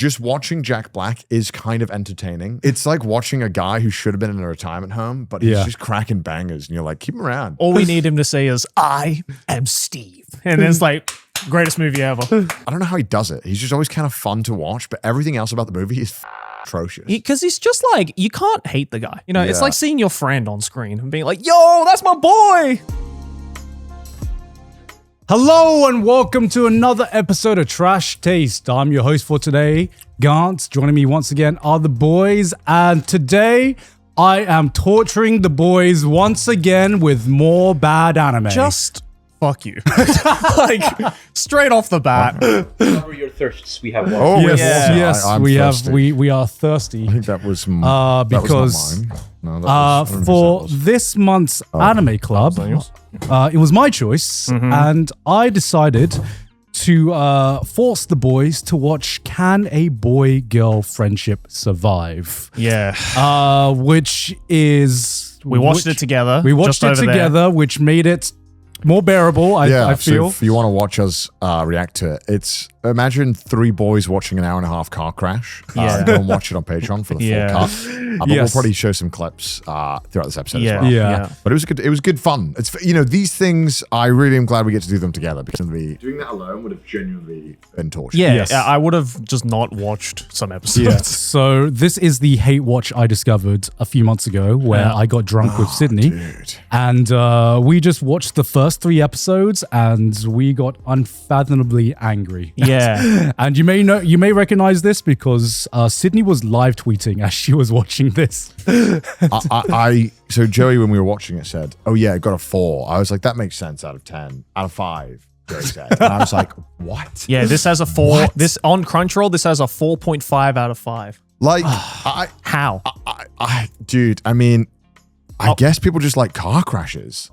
just watching Jack Black is kind of entertaining. It's like watching a guy who should have been in a retirement home, but he's just cracking bangers, and you're like, keep him around. All we need him to say is, I am Steve. And it's like, greatest movie ever. I don't know how he does it. He's just always kind of fun to watch, but everything else about the movie is atrocious. Because he's just like, you can't hate the guy. You know, it's like seeing your friend on screen and being like, yo, that's my boy. Hello and welcome to another episode of Trash Taste. I'm your host for today, Garnt. Joining me once again are the boys, and today I am torturing the boys once again with more bad anime. Just fuck you. Like, straight off the bat. Cover your thirsts. We have one. Oh, yes, I'm we thirsty. we are thirsty. I think that was because that was not mine. No, that was for this month's anime club, it was my choice, and I decided to force the boys to watch Can a Boy-Girl Friendship Survive? Yeah. Which is... We watched it together. We watched it together, which made it more bearable, I feel. So if you want to watch us react to it, it's imagine three boys watching an hour-and-a-half car crash. Go and watch it on Patreon for the full cut. But we'll probably show some clips throughout this episode as well. Yeah. But it was good fun. It's these things, I really am glad we get to do them together, because doing that alone would have genuinely been torture. Yeah, I would have just not watched some episodes. Yeah. So this is the hate watch I discovered a few months ago, where I got drunk with Sydney. Dude. And we just watched the first 3 episodes, and we got unfathomably angry. Yeah. And you may recognize this because Sydney was live tweeting as she was watching this. So Joey, when we were watching it, said, "Oh yeah, it got a 4." I was like, "That makes sense out of 10, out of 5." Joey said, and I was like, "What?" Yeah, this has a 4. What? This on Crunchyroll, this has a 4.5 out of 5. Like, How? Dude, I mean, I guess people just like car crashes.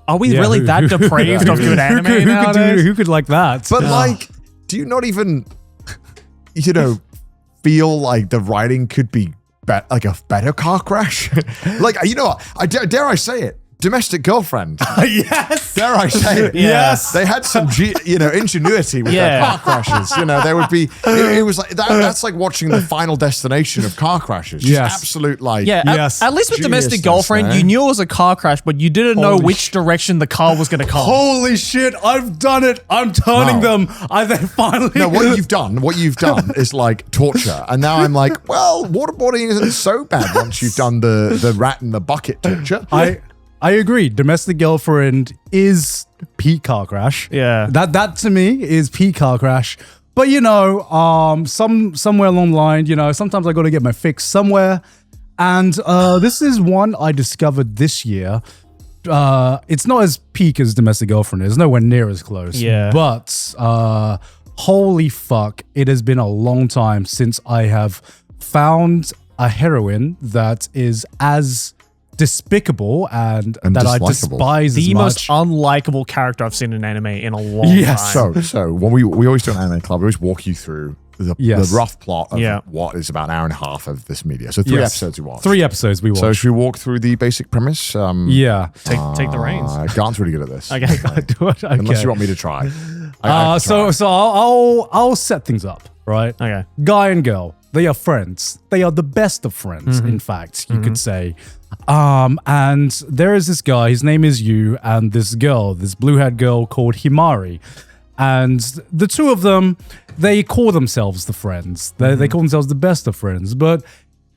Are we really that depraved of good anime nowadays? Who could like that? But like, do you not even, feel like the writing could be like a better car crash? Like, you know what? Dare I say it? Domestic Girlfriend. Yes. Dare I say it? Yes. They had some, ingenuity with their car crashes. There would be, it was like, that's like watching the Final Destination of car crashes. Just absolute like. Yeah, Yes. at least with Domestic Geniusness, Girlfriend, man. you knew it was a car crash, but you didn't know which direction the car was going to come. Holy shit, I've done it. I'm turning them. I then finally... No, what you've done is like torture. And now I'm like, well, waterboarding isn't so bad once you've done the rat in the bucket torture. I agree. Domestic Girlfriend is peak car crash. Yeah. That to me is peak car crash. But somewhere along the line, sometimes I got to get my fix somewhere. And this is one I discovered this year. It's not as peak as Domestic Girlfriend is. Nowhere near as close. Yeah. But holy fuck, it has been a long time since I have found a heroine that is as despicable and that I despise the as most much. unlikable character I've seen in anime in a long time. So when we always do an anime club, we always walk you through the rough plot of what is about an hour and a half of this media. So 3 episodes we watched. 3 episodes we watched. So should we walk through the basic premise? Take the reins. Garnt's really good at this. Okay. Okay. Unless you want me to try. So I'll set things up, right? Okay. Guy and girl, they are friends. They are the best of friends, in fact, you could say. And there is this guy, his name is Yu, and this girl, this blue-haired girl called Himari. And the two of them, they call themselves the friends. They call themselves the best of friends. But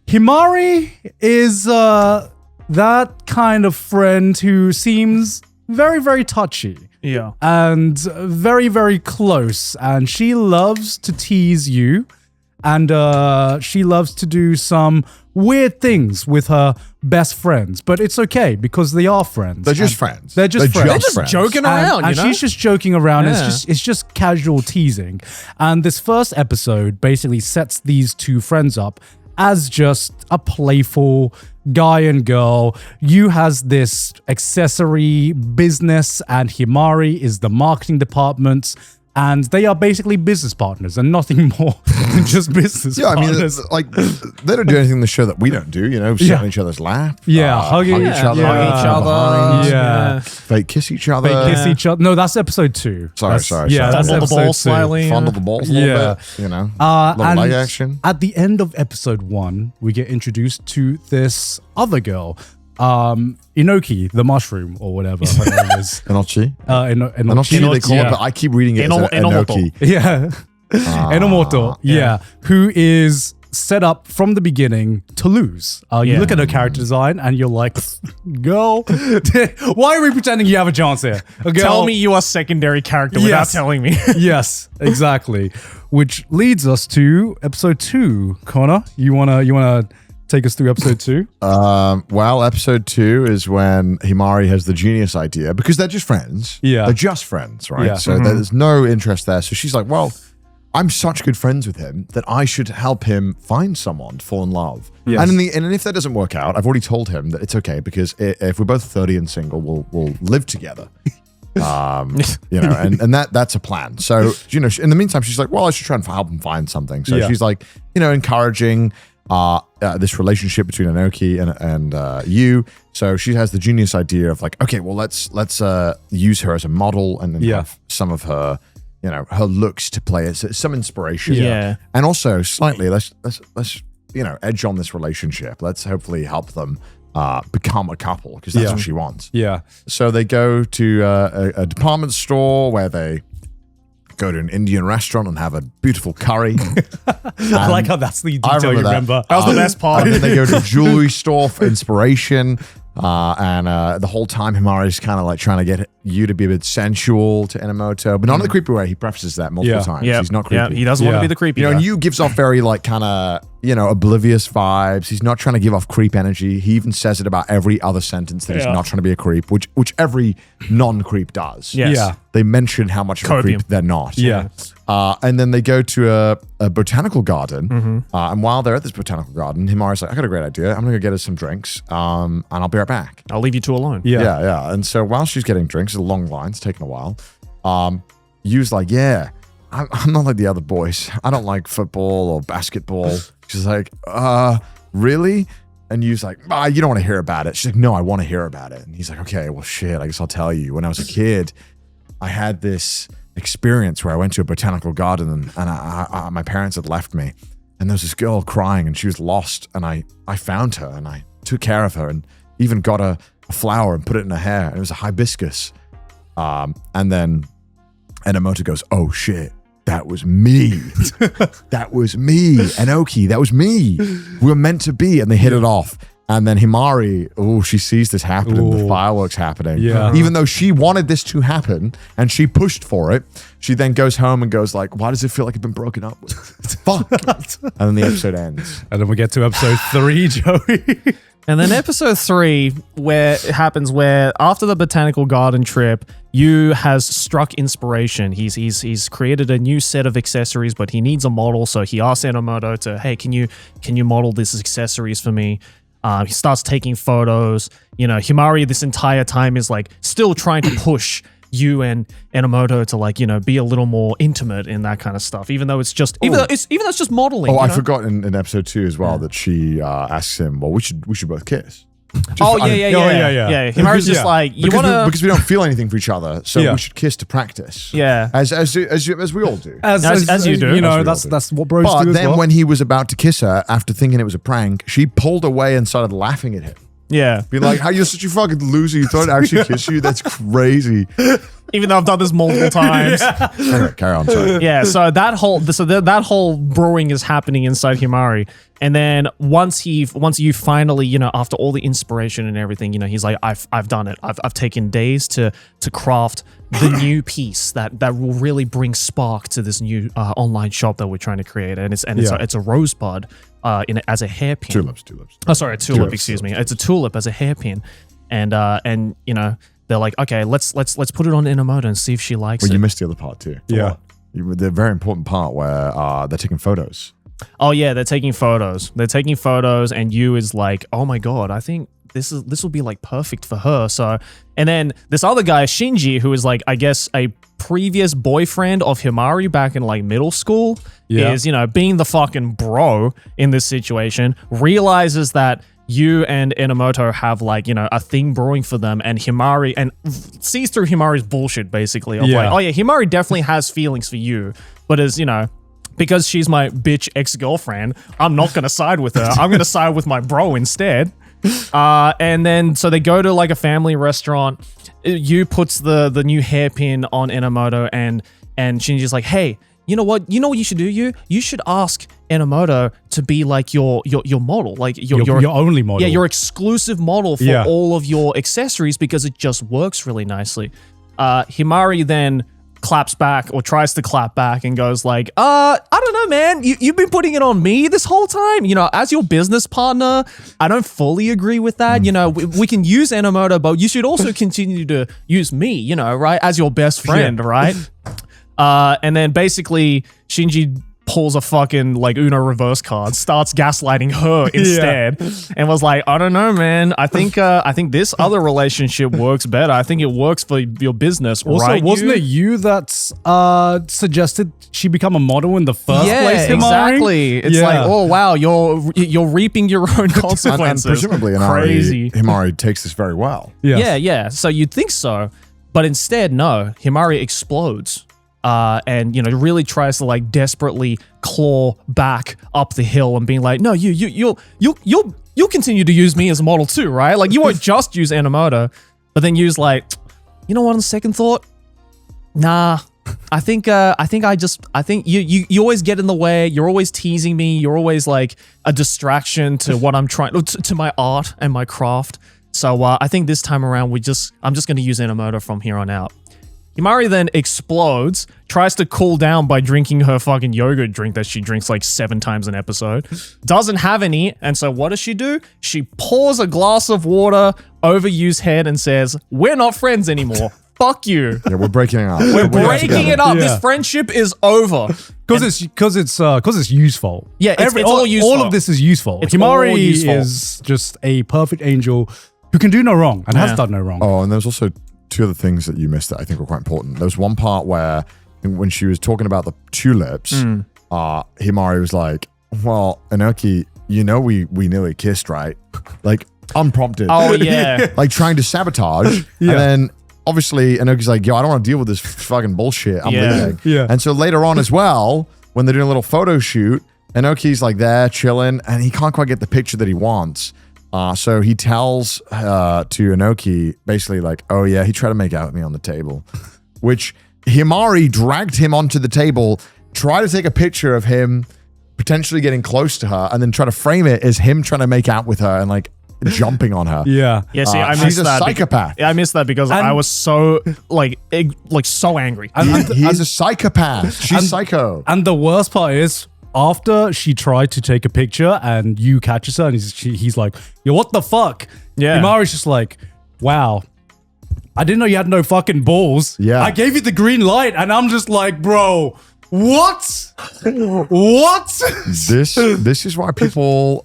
Himari is that kind of friend who seems very, very touchy. Yeah. And very, very close. And she loves to tease you. And she loves to do some weird things with her best friends. But it's okay because they are friends. They're just friends. They're just friends. They're just joking around, and she's just joking around. Yeah. It's just casual teasing. And this first episode basically sets these two friends up as just a playful guy and girl. Yu has this accessory business and Himari is the marketing department. And they are basically business partners and nothing more than just business partners. I mean, they don't do anything in the show that we don't do, sit on each other's lap. Hugging each other. Fake kiss each other. Kiss each other. No, that's episode 2. Sorry. Yeah, that's Fondle the episode ball 2. slightly. Fondle the balls a little bit, little leg action. At the end of episode 1, we get introduced to this other girl. Inoki, the mushroom, or whatever her name is. Enochi? Enochi, they call it, but I keep reading it as Enoki. Yeah. Enomoto, who is set up from the beginning to lose. You look at her character design and you're like, girl, why are we pretending you have a chance here? Tell me you are secondary character without telling me. Yes, exactly. Which leads us to episode 2. Connor, you wanna take us through episode 2? Well, episode 2 is when Himari has the genius idea, because they're just friends. Yeah. They're just friends, right? Yeah. So there's no interest there. So she's like, well, I'm such good friends with him that I should help him find someone to fall in love. Yes. And if that doesn't work out, I've already told him that it's okay, because if we're both 30 and single, we'll live together. And that's a plan. So, in the meantime, she's like, well, I should try and help him find something. So she's like, encouraging this relationship between Enoki and you. So she has the genius idea of like, okay, well, let's use her as a model and then have some of her, her looks to play as some inspiration. Yeah. And also slightly, let's edge on this relationship. Let's hopefully help them become a couple, because that's what she wants. Yeah. So they go to a department store where they go to an Indian restaurant and have a beautiful curry. I like how that's the detail you remember. That was the best part. And then they go to a jewelry store for inspiration. And the whole time Himari's kind of like trying to get you to be a bit sensual to Enomoto, but not in the creepy way. He prefaces that multiple times. He's not creepy. Yeah, he doesn't want to be the creepy guy. And you gives off very like kind of, oblivious vibes. He's not trying to give off creep energy. He even says it about every other sentence that he's not trying to be a creep, which every non-creep does. Yes. Yeah. They mention how much of a creep they're not. Yeah. And then they go to a botanical garden. And while they're at this botanical garden, Himari's like, I got a great idea. I'm going to go get us some drinks. And I'll be right back. I'll leave you two alone. Yeah. And so while she's getting drinks, it's a long line. It's taking a while. Yu's like, I'm not like the other boys. I don't like football or basketball. She's like, really? And Yu's like, you don't want to hear about it. She's like, no, I want to hear about it. And he's like, okay, well, shit, I guess I'll tell you. When I was a kid, I had this experience where I went to a botanical garden and my parents had left me. And there was this girl crying and she was lost. And I found her and I took care of her and even got a flower and put it in her hair. And it was a hibiscus. And then Enomoto goes, oh, shit. That was me. That was me. Enoki, that was me. We were meant to be. And they hit it off. And then Himari, she sees this happening, the fireworks happening. Yeah. Even though she wanted this to happen and she pushed for it, she then goes home and goes like, why does it feel like I've been broken up with? Fuck. And then the episode ends. And then we get to episode 3, Joey. And then episode 3, where it happens where after the botanical garden trip, Yu has struck inspiration. He's created a new set of accessories, but he needs a model. So he asks Enomoto to, hey, can you model these accessories for me? He starts taking photos. Himari this entire time is like still trying to push Yu and Enomoto to like, be a little more intimate in that kind of stuff, even though it's just even though it's just modeling. I forgot in episode 2 as well that she asks him, well, we should both kiss. Yeah. Himari's just like, because we don't feel anything for each other, so we should kiss to practice. Yeah, as we all do. As you do. That's what bros do. But then when he was about to kiss her, after thinking it was a prank, she pulled away and started laughing at him. Yeah. Be like, how you're such a fucking loser. You thought I'd actually kiss you? That's crazy. Even though I've done this multiple times. Anyway, carry on. Sorry. Yeah, so that whole brewing is happening inside Himari. And then once you finally, after all the inspiration and everything, he's like, I've done it. I've taken days to craft the new piece that will really bring spark to this new online shop that we're trying to create. And it's a rosebud as a hairpin. Tulips. Oh, sorry, a tulip. Excuse me. It's a tulip as a hairpin, and they're like, okay, let's put it on Enomoto and see if she likes it. Well, you missed the other part too. Yeah, the very important part where they're taking photos. Oh yeah, they're taking photos. And Yu is like, oh my god, I think this will be like perfect for her. So, and then this other guy, Shinji, who is like, I guess a previous boyfriend of Himari back in like middle school, is, being the fucking bro in this situation, realizes that you and Enomoto have like, a thing brewing for them, and Himari, and sees through Himari's bullshit basically of like, oh yeah, Himari definitely has feelings for you, but as because she's my bitch ex-girlfriend, I'm not going to side with her. I'm going to side with my bro instead. And then, so they go to like a family restaurant. Yu puts the new hairpin on Enomoto, and Shinji's like, hey, you know what you should do, Yu? You should ask Enomoto to be like your model. Like your only model. Yeah, your exclusive model for all of your accessories, because it just works really nicely. Himari then claps back, or tries to clap back, and goes like, I don't know, man. You've been putting it on me this whole time. As your business partner, I don't fully agree with that. We can use Enomoto, but you should also continue to use me, right? As your best friend, right? And then basically Shinji pulls a fucking like Uno reverse card, starts gaslighting her instead, and was like, I don't know, man. I think this other relationship works better. I think it works for your business. Also, right, wasn't it you that suggested she become a model in the first place? Yeah, exactly. It's like, oh wow, you're reaping your own consequences. And presumably, Himari takes this very well. Yeah. So you'd think so, but instead, no. Himari explodes. And really tries to like desperately claw back up the hill and being like, no, you'll continue to use me as a model too, right? Like you won't just use Enomoto, but then use like, you know what? On second thought, nah. I think you always get in the way. You're always teasing me. You're always like a distraction to what I'm trying to my art and my craft. So I think this time around I'm just going to use Enomoto from here on out. Himari then explodes, tries to cool down by drinking her fucking yogurt drink that she drinks like 7 times an episode. Doesn't have any, and so what does she do? She pours a glass of water over Yu's head and says, we're not friends anymore. Fuck you. Yeah, we're breaking it up. We're breaking it up. Yeah. This friendship is over. Because it's useful. Yeah, it's all useful. All of this is useful. Himari is just a perfect angel who can do no wrong and has done no wrong. Oh, and there's also 2 other things that you missed that I think were quite important. There was one part where when she was talking about the tulips, Himari was like, well, Enoki, we nearly kissed, right? Like, unprompted. Oh, yeah. Like, trying to sabotage. And then, obviously, Enoki's like, yo, I don't want to deal with this fucking bullshit. I'm leaving. Yeah. And so later on as well, when they're doing a little photo shoot, Enoki's like there chilling, and he can't quite get the picture that he wants. So he tells to Enoki basically like, oh yeah, he tried to make out with me on the table, which Himari dragged him onto the table, tried to take a picture of him potentially getting close to her, and then try to frame it as him trying to make out with her and like jumping on her. Yeah. Yeah, see, I missed she's a that. psychopath. I missed that because I was so like so angry. He's a psychopath. She's psycho. And the worst part is, after she tried to take a picture and you catches her and he's like, yo, what the fuck? Yeah. Himari's just like, wow, I didn't know you had no fucking balls. Yeah. I gave you the green light and I'm just like, bro, what? What? This is why people,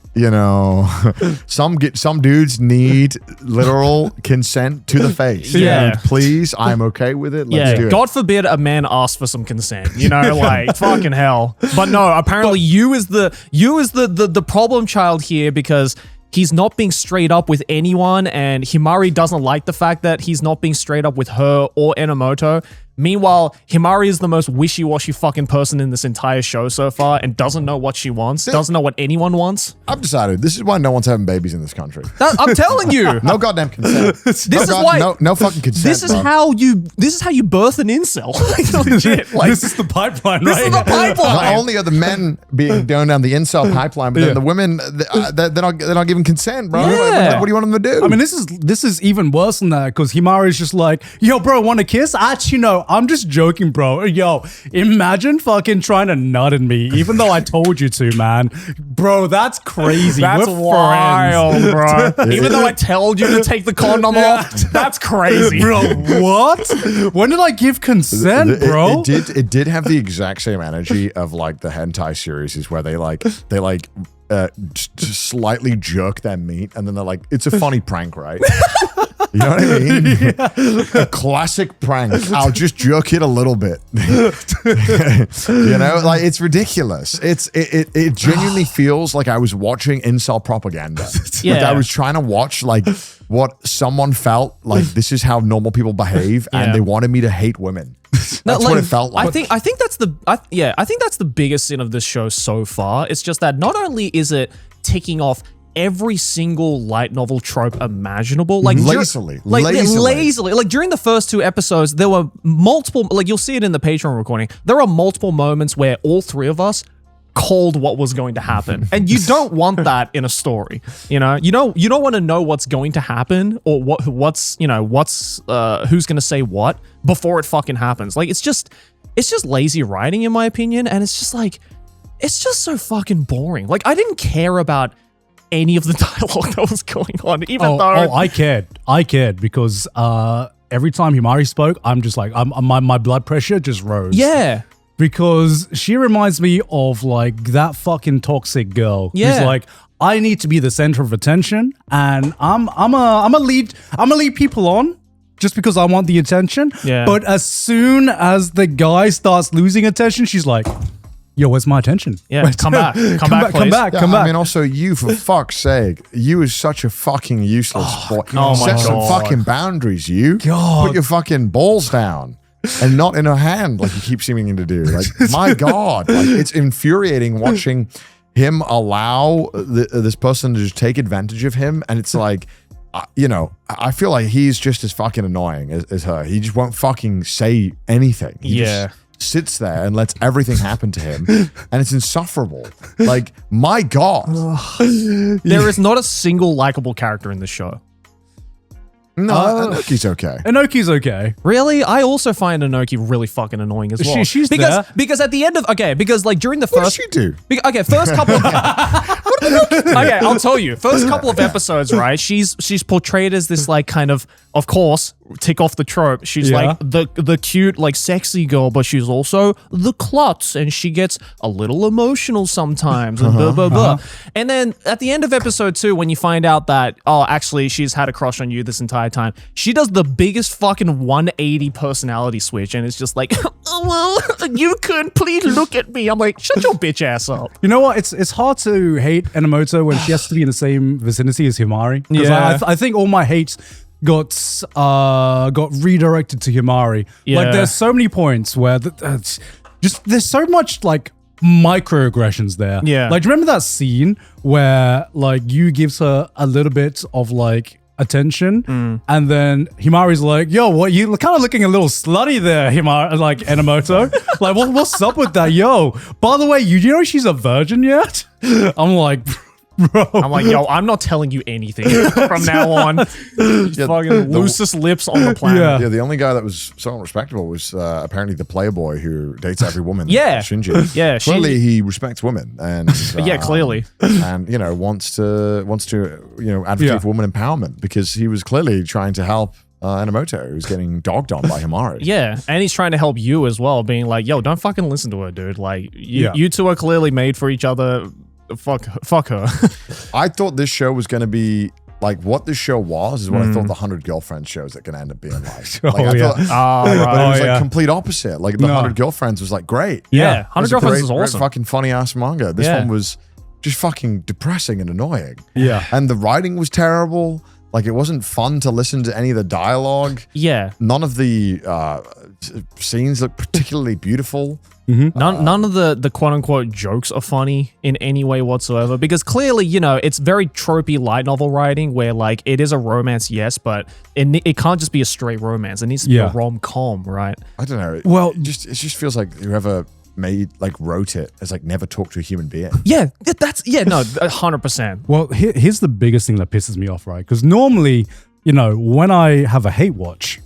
some dudes need literal consent to the face. Yeah. And please, I'm okay with it. Let's do it. God forbid a man asks for some consent. Like fucking hell. But no, apparently you is the problem child here because he's not being straight up with anyone, and Himari doesn't like the fact that he's not being straight up with her or Enomoto. Meanwhile, Himari is the most wishy-washy fucking person in this entire show so far and doesn't know what she wants, doesn't know what anyone wants. I've decided this is why no one's having babies in this country. I'm telling you. No goddamn consent. No fucking consent. This is how you birth an incel. Legit. Like, this is the pipeline, right? This is the pipeline. Not only are the men being going down the incel pipeline, but then the women, they're not giving consent, bro. Yeah. What do you want them to do? I mean, this is even worse than that because Himari's just like, yo, bro, want to kiss? Actually, no. I'm just joking, bro. Yo, imagine fucking trying to nut in me, even though I told you to, man. Bro, that's crazy. That's We're wild, bro. Even though I told you to take the condom off, that's crazy. Bro, what? When did I give consent, bro? It did have the exact same energy of like the hentai series where they just slightly jerk their meat and then they're like, it's a funny prank, right? You know what I mean? A classic prank. I'll just jerk it a little bit. You know, like it's ridiculous. It genuinely feels like I was watching incel propaganda. Yeah. Like I was trying to watch like what someone felt like this is how normal people behave, and they wanted me to hate women. That's what it felt like. I think that's the biggest sin of this show so far. It's just that not only is it ticking off every single light novel trope imaginable, like lazily. Like during the first 2 episodes, there were multiple. Like you'll see it in the Patreon recording. There are multiple moments where all 3 of us called what was going to happen, and you don't want that in a story. You don't want to know what's going to happen or what's who's going to say what before it fucking happens. Like it's just lazy writing in my opinion, and it's just so fucking boring. Like I didn't care about any of the dialogue that was going on, even though I cared because every time Himari spoke, I'm just like my blood pressure just rose. Yeah. Because she reminds me of like that fucking toxic girl. Yeah. Who's like, I need to be the center of attention, and I'm a lead people on just because I want the attention. Yeah. But as soon as the guy starts losing attention, she's like, yo, where's my attention? Yeah, come back, come back. I mean, also you, for fuck's sake, you is such a fucking useless boy. Oh my Set some God. fucking boundaries, you. God. Put your fucking balls down. And not in her hand like you keep seeming to do. Like, my God. Like, it's infuriating watching him allow this person to just take advantage of him. And it's like, I feel like he's just as fucking annoying as her. He just won't fucking say anything. He just sits there and lets everything happen to him. And it's insufferable. Like, my God. There is not a single likable character in the show. No, Anoki's okay. Anoki's okay. Really? I also find Anoki really fucking annoying as well. She's because there. because at the end of because like during the What does first she do? first couple of okay, I'll tell you. First couple of episodes, right? She's portrayed as this like kind of course, tick off the trope. She's like the cute, like sexy girl, but she's also the klutz, and she gets a little emotional sometimes, and blah blah blah. And then at the end of episode 2, when you find out that actually she's had a crush on you this entire time, she does the biggest fucking 180 personality switch, and it's just like, oh, well, you could please look at me. I'm like, shut your bitch ass up. You know what? It's hard to hate Enomoto when she has to be in the same vicinity as Himari. Yeah. I think all my hate got redirected to Himari. Yeah. Like there's so many points where there's so much like microaggressions there. Yeah. Like, do you remember that scene where like you gives her a little bit of like attention, and then Himari's like, yo, what, you kind of looking a little slutty there, Himari, like Enomoto. Like, what's up with that? Yo, by the way, you know she's a virgin yet? I'm like, bro. I'm like, yo, I'm not telling you anything from now on. Fucking loosest lips on the planet. Yeah. Yeah, the only guy that was somewhat respectable was apparently the playboy who dates every woman. Yeah. Shinji. Yeah, Clearly, he respects women, and Yeah, clearly. and wants to advocate for woman empowerment, because he was clearly trying to help Enomoto, who's getting dogged on by Himari. Yeah, and he's trying to help you as well, being like, yo, don't fucking listen to her, dude. Like, you two are clearly made for each other. Fuck her. I thought this show was going to be like what this show was is what I thought the 100 Girlfriends shows that can end up being like. I thought, but it was like complete opposite. Like the 100 Girlfriends was like great. Yeah, 100 Girlfriends is awesome. Great fucking funny ass manga. This one was just fucking depressing and annoying. Yeah. And the writing was terrible. Like, it wasn't fun to listen to any of the dialogue. Yeah. None of the scenes look particularly beautiful. None of the quote unquote jokes are funny in any way whatsoever, because clearly, it's very tropey light novel writing where like it is a romance, yes, but it can't just be a straight romance. It needs to be a rom-com, right? I don't know. Well, it just feels like whoever wrote it has like never talked to a human being. Yeah, that's 100%. Well, here's the biggest thing that pisses me off, right? Because normally, when I have a hate watch,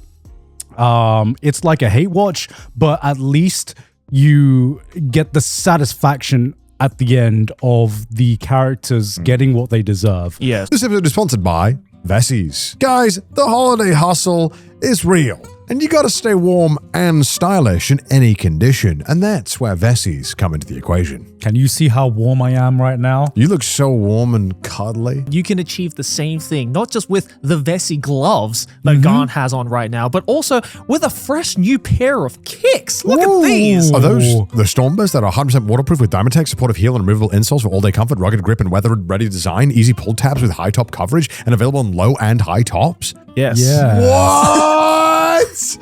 It's like a hate watch, but at least you get the satisfaction at the end of the characters getting what they deserve. Yes. This episode is sponsored by Vessi's. Guys, the holiday hustle is real. And you gotta stay warm and stylish in any condition. And that's where Vessi's come into the equation. Can you see how warm I am right now? You look so warm and cuddly. You can achieve the same thing, not just with the Vessi gloves that Garnt has on right now, but also with a fresh new pair of kicks. Look at these. Are those the Stormbursts that are 100% waterproof with Diamond-Tech, supportive heel and removable insoles for all-day comfort, rugged grip and weather-ready design, easy pull tabs with high top coverage, and available in low and high tops? Yes. Yeah. What?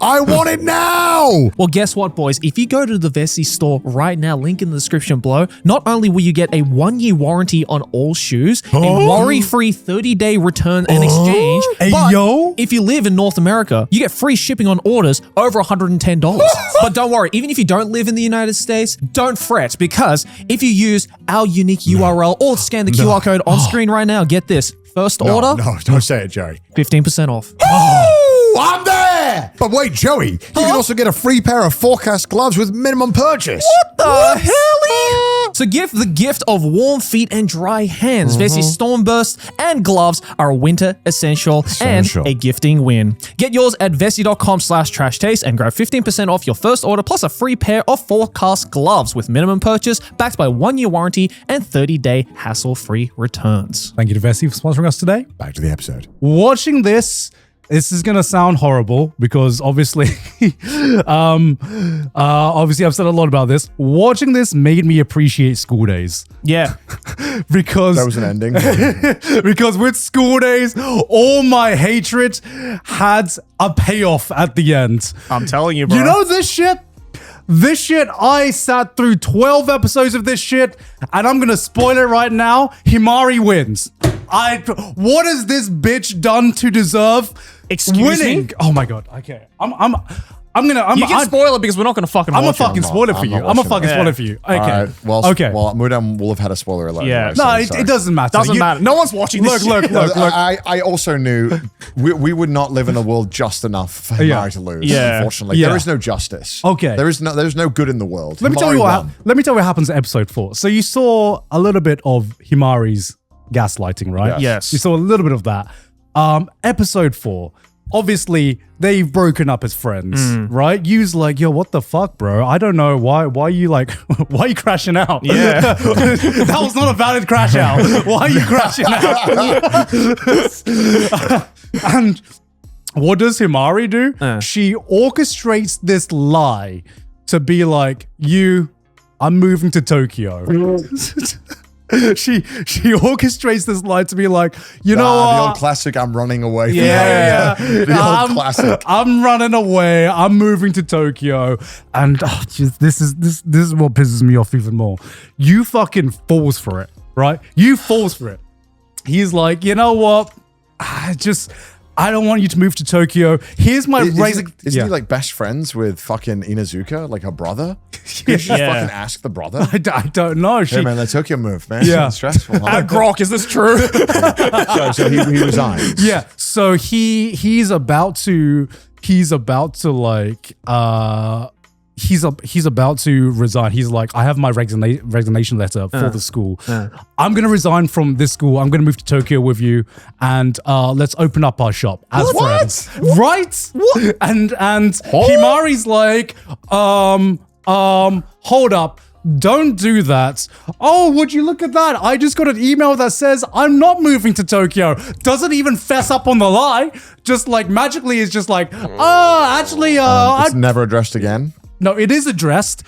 I want it now! Well, guess what, boys? If you go to the Vessi store right now, link in the description below, not only will you get a 1-year warranty on all shoes, a worry-free 30-day return and exchange, but if you live in North America, you get free shipping on orders over $110. But don't worry, even if you don't live in the United States, don't fret, because if you use our unique URL or scan the QR code on screen right now, get this. First order? No, don't say it, Joey. 15% off. Oh, I'm there! But wait, Joey, you can also get a free pair of forecast gloves with minimum purchase. What the hell? So give the gift of warm feet and dry hands. Vessi Stormburst and gloves are a winter essential and a gifting win. Get yours at vessi.com/trashtaste and grab 15% off your first order plus a free pair of forecast gloves with minimum purchase backed by 1-year warranty and 30-day hassle-free returns. Thank you to Vessi for sponsoring us today. Back to the episode. Watching this is going to sound horrible because obviously, obviously I've said a lot about this. Watching this made me appreciate school days. Yeah. Because that was an ending. because with school days, all my hatred had a payoff at the end. I'm telling you, bro. You know this shit? This shit, I sat through 12 episodes of this shit, and I'm gonna spoil it right now. Himari wins. What has this bitch done to deserve winning? Me? Oh my god. Okay. You can spoil it because we're not gonna fucking watch I'm gonna fucking spoil it for you. I'm gonna fucking spoil it for you. Okay. All right. Well, Mudan will have had a spoiler alert. Yeah. Anyway, no, it doesn't matter. Doesn't matter. No one's watching this. Look. I also knew we would not live in a world just enough for Himari to lose. Yeah. Unfortunately, there is no justice. Okay. There's no good in the world. Let me tell you what happens in episode 4. So you saw a little bit of Himari's gaslighting, right? Yes. You saw a little bit of that. Episode 4. Obviously, they've broken up as friends, right? You's like, yo, what the fuck, bro? I don't know why you like, why are you crashing out? Yeah. That was not a valid crash out. Why are you crashing out? And what does Himari do? She orchestrates this lie to be like, I'm moving to Tokyo. She orchestrates this lie to be like, you know what? The old classic, I'm running away. Yeah. The old classic. I'm running away. I'm moving to Tokyo. And this is what pisses me off even more. You fucking falls for it, right? You falls for it. He's like, you know what? I don't want you to move to Tokyo. Here's my Isn't he like best friends with fucking Inazuka, like her brother? Can you just fucking ask the brother? I don't know. Hey man, that Tokyo move, man. Yeah. It's stressful. Huh? Grok, is this true? so he resigns. Yeah. So he's about to resign. He's like, I have my resignation letter for the school. I'm going to resign from this school. I'm going to move to Tokyo with you, and let's open up our shop as friends. Right? What? And Himari's like, hold up. Don't do that. Oh, would you look at that? I just got an email that says I'm not moving to Tokyo. Doesn't even fess up on the lie. Just like magically is just like, it's never addressed again. No, it is addressed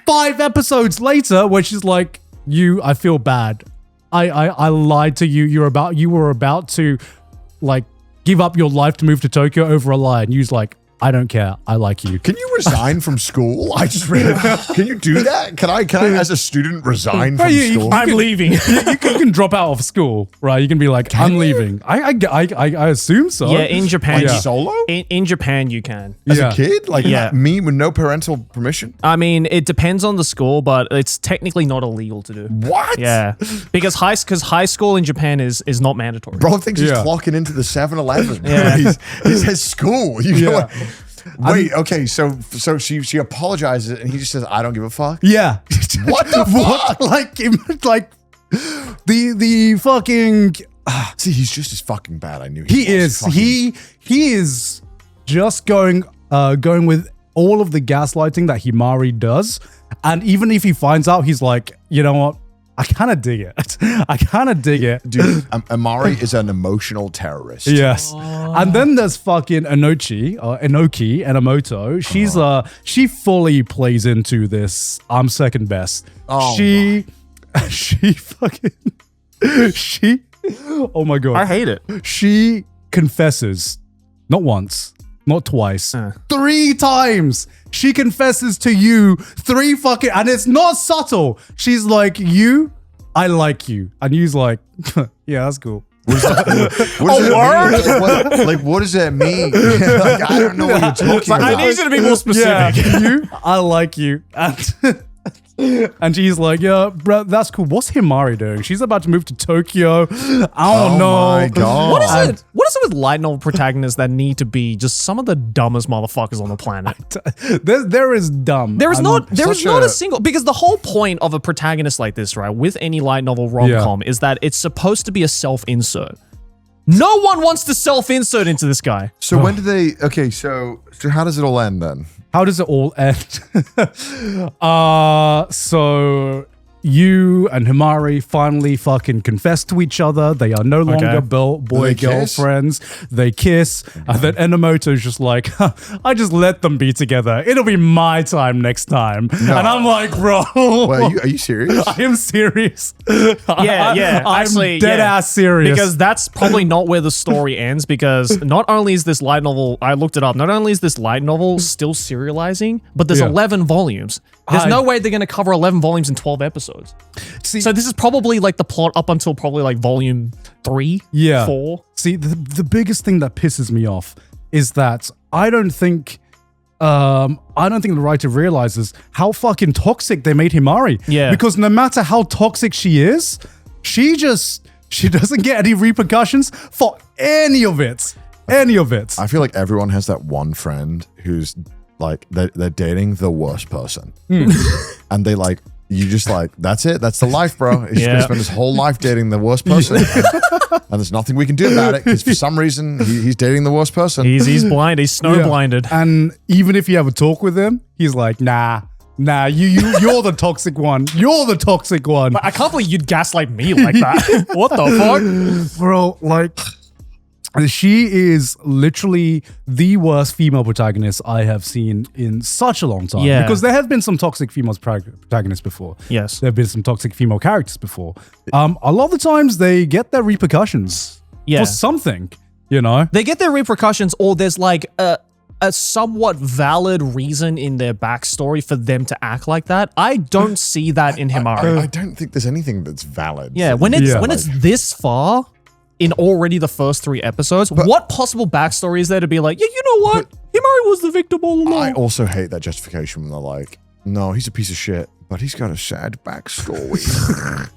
5 episodes later where she's like, I feel bad. I lied to you. You were about to like give up your life to move to Tokyo over a lie. And you's like, I don't care. I like you. Can you resign from school? I just really. Can you do that? Can I as a student resign from school? I'm leaving. You can drop out of school, right? You can be like, I'm leaving. I assume so. Yeah, in Japan. Solo? In Japan, you can. As a kid? Like Yeah. me with no parental permission? I mean, it depends on the school, but it's technically not illegal to do. What? Yeah, because high school in Japan is not mandatory. Bro thinks he's clocking into the 7-Eleven. Yeah. He says school. You know what? Wait, okay, so she apologizes and he just says, "I don't give a fuck." Yeah. What the fuck? Like the fucking. See, he's just as fucking bad. I knew He is. He is just going with all of the gaslighting that Himari does, and even if he finds out, he's like, you know what? I kind of dig it. I kind of dig it. Dude, Amari is an emotional terrorist. Yes. And then there's fucking Enochi, Enomoto. She fully plays into this I'm second best. Oh, she oh my god. I hate it. She confesses not once, not twice, 3 times. She confesses to you 3 fucking, and it's not subtle. She's like, I like you. And you's like, yeah, that's cool. What does that mean? Like, I don't know what you're talking about. I need you to be more specific. Yeah, I like you. And she's like, yeah, bro, that's cool. What's Himari doing? She's about to move to Tokyo. I don't know. Oh my god. What is it with light novel protagonists that need to be just some of the dumbest motherfuckers on the planet? There is dumb. There is not a a single, because the whole point of a protagonist like this, right, with any light novel rom-com is that it's supposed to be a self-insert. No one wants to self-insert into this guy. So when do they? Okay, so how does it all end then? How does it all end? So you and Himari finally fucking confess to each other. They are no longer boy-girl friends. They kiss. And then Enomoto's just like, I just let them be together. It'll be my time next time. No. And I'm like, bro. Wait, are you serious? I am serious. Yeah. I'm Actually, dead ass serious. Because that's probably not where the story ends, because not only is this light novel, I looked it up, not only is this light novel still serializing, but there's 11 volumes. There's no way they're going to cover 11 volumes in 12 episodes. See, so this is probably like the plot up until probably like volume 3, 4. See, the biggest thing that pisses me off is that I don't think the writer realizes how fucking toxic they made Himari. Yeah. Because no matter how toxic she is, she doesn't get any repercussions for any of it. I feel like everyone has that one friend who's like they're dating the worst person, and they like, you just like, that's it, that's the life, bro. He's gonna spend his whole life dating the worst person, and there's nothing we can do about it because for some reason he's dating the worst person. He's blind. He's snow blinded. And even if you have a talk with him, he's like, nah, you're the toxic one. You're the toxic one. But I can't believe you'd gaslight me like that. What the fuck, bro? Like, she is literally the worst female protagonist I have seen in such a long time. Yeah. Because there have been some toxic female protagonists before. Yes. There have been some toxic female characters before. A lot of the times they get their repercussions for something, you know? They get their repercussions, or there's like a somewhat valid reason in their backstory for them to act like that. I don't see that in Himari. I don't think there's anything that's valid. Yeah, when it's this far in already the first 3 episodes, what possible backstory is there to be like, yeah, you know what? Himari was the victim all along. I also hate that justification when they're like, no, he's a piece of shit, but he's got a sad backstory.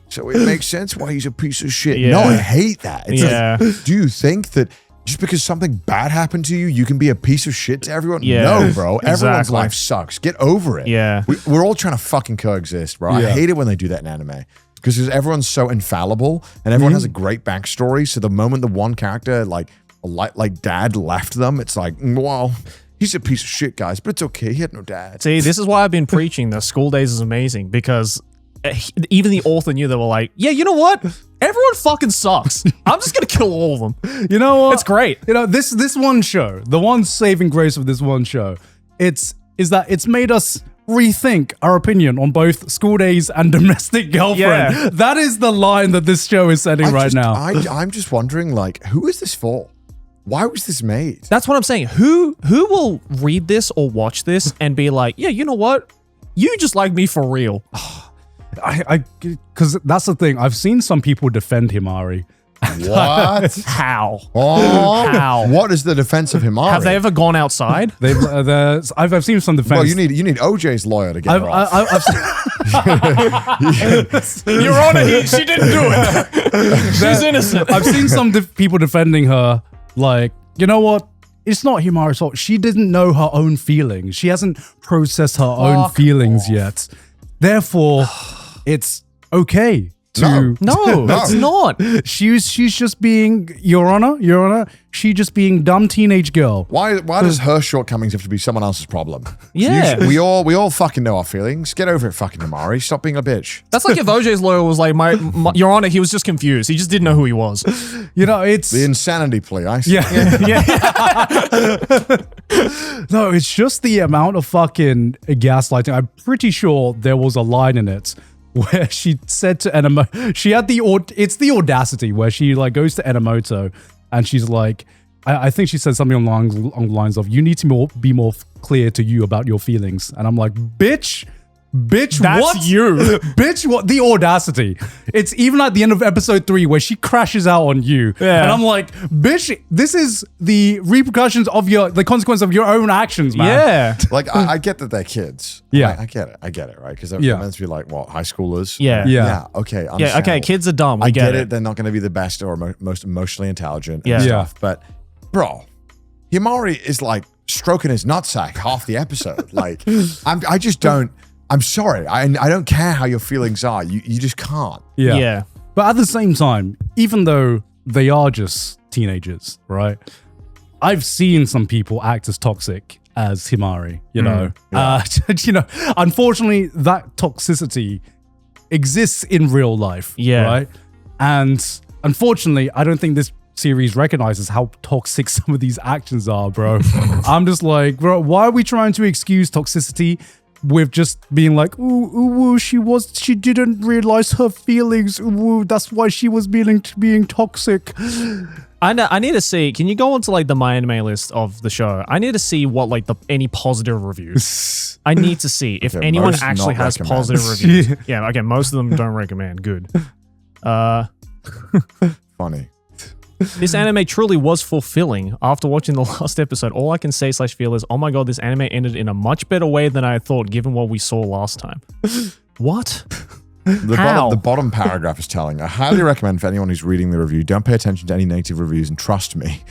So it makes sense why he's a piece of shit. Yeah. No, I hate that. It's like, do you think that just because something bad happened to you, you can be a piece of shit to everyone? Yeah, no, bro. Everyone's exactly. life sucks. Get over it. Yeah. We're all trying to fucking coexist, bro. I hate it when they do that in anime. Because everyone's so infallible and everyone has a great backstory. So the moment the one character, like dad left them, it's like, well, he's a piece of shit, guys, but it's okay. He had no dad. See, this is why I've been preaching that School Days is amazing, because even the author knew. They were like, yeah, you know what? Everyone fucking sucks. I'm just going to kill all of them. You know what? It's great. You know, this one show, the one saving grace of this one show, is that it's made us rethink our opinion on both School Days and Domestic Girlfriend. Yeah. That is the line that this show is setting now. I'm just wondering, like, who is this for? Why was this made? That's what I'm saying. Who will read this or watch this and be like, yeah, you know what? You just like me for real. Because that's the thing. I've seen some people defend Himari. What? How? Oh, How? What is the defense of Himari? Have they ever gone outside? I've seen some defense. Well, you need OJ's lawyer to get her off. Your Honor, she didn't do it. She's innocent. I've seen some people defending her, like, you know what? it's not Himari's fault. She didn't know her own feelings. She hasn't processed her own feelings yet. Therefore, it's okay to... No, it's not. She's just being, Your Honor, she just being dumb teenage girl. Why does her shortcomings have to be someone else's problem? Yeah. We all fucking know our feelings. Get over it, fucking Himari. Stop being a bitch. That's like if OJ's lawyer was like, Your Honor, he was just confused. He just didn't know who he was. You know, it's... The insanity plea, I see. Yeah. No, it's just the amount of fucking gaslighting. I'm pretty sure there was a line in it where she said to Enomoto, she had it's the audacity where she like goes to Enomoto and she's like, I think she said something along the lines of, you need to be more clear to you about your feelings. And I'm like, bitch, That's what? you. Bitch, what? The audacity. It's even at the end of episode 3 where she crashes out on you. Yeah. And I'm like, bitch, this is the repercussions of the consequence of your own actions, man. Yeah. Like, I get that they're kids. Yeah. I get it, right? Because they're Yeah. meant to be like, what, high schoolers? Yeah. Yeah. Okay. Yeah, okay, understandable. kids are dumb. We I get get it. it. They're not going to be the best or most emotionally intelligent Yeah. and Yeah. stuff. But, bro, Himari is like stroking his nutsack half the episode. Like, I just don't. I'm sorry. I don't care how your feelings are. You just can't. Yeah. But at the same time, even though they are just teenagers, right? I've seen some people act as toxic as Himari, you know. You know, unfortunately, that toxicity exists in real life, Yeah. right? And unfortunately, I don't think this series recognizes how toxic some of these actions are, bro. I'm just like, bro, why are we trying to excuse toxicity with just being like, ooh, she didn't realize her feelings. Ooh, that's why she was being toxic. I need to see. Can you go onto like the My Anime list of the show? I need to see what like any positive reviews. I need to see if Okay, anyone most actually not has recommend. positive reviews. Yeah, okay, most of them don't recommend. Good. Funny. This anime truly was fulfilling. After watching the last episode, all I can say / feel is, oh my god, this anime ended in a much better way than I thought, given what we saw last time. What? The bottom paragraph is telling. I highly recommend for anyone who's reading the review, don't pay attention to any negative reviews and trust me.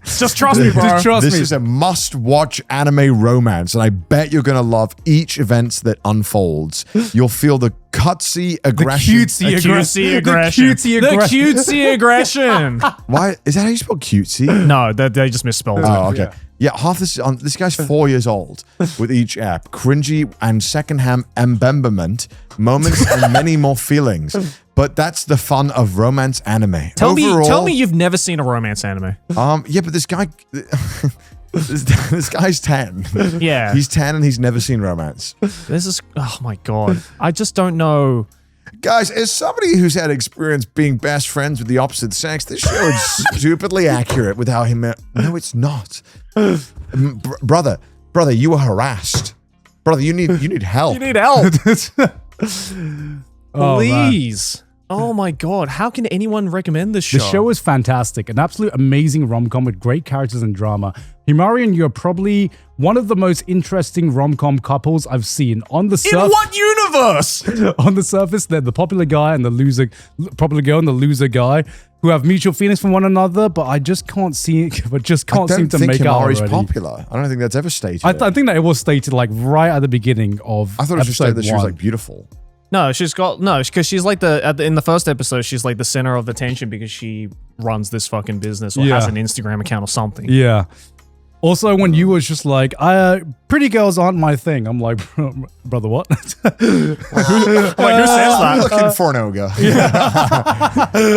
Just trust me, bro. Just trust This me. is a must-watch anime romance, and I bet you're gonna love each event that unfolds. You'll feel the cutesy aggression. cutesy Cutesy aggression. The cutesy aggression. The cutesy aggression. Why is that how you spell cutesy? No, they just misspelled it. Oh, okay. Yeah, half this this guy's 4 years old with each app. Cringy and secondhand embembement, moments, and many more feelings. But that's the fun of romance anime. Tell Overall, me you've never seen a romance anime. yeah, but this guy, this guy's 10. Yeah. He's 10 and he's never seen romance. This is, oh my god. I just don't know. Guys, as somebody who's had experience being best friends with the opposite sex, this show is stupidly accurate with how him. No, it's not. Brother, you were harassed. Brother, you need help. You need help. Oh, man. Please. Oh my god. How can anyone recommend this show? The show is fantastic. An absolute amazing rom-com with great characters and drama. Himari and you are probably one of the most interesting rom-com couples I've seen. On the In what universe? on the surface, they're the popular guy and the loser, popular girl and the loser guy who have mutual feelings for one another, but I just can't see, I don't seem to think make out Himari's already. popular. I don't think that's ever stated. I think that it was stated like right at the beginning of I thought it was just stated episode that she was 1. like beautiful. No, because she's like in the first episode, she's like the center of attention because she runs this fucking business or has Yeah. an Instagram account or something. Yeah. Also, when you was just like, pretty girls aren't my thing. I'm like, brother, what? Wait, who says that? I'm looking for an ogre.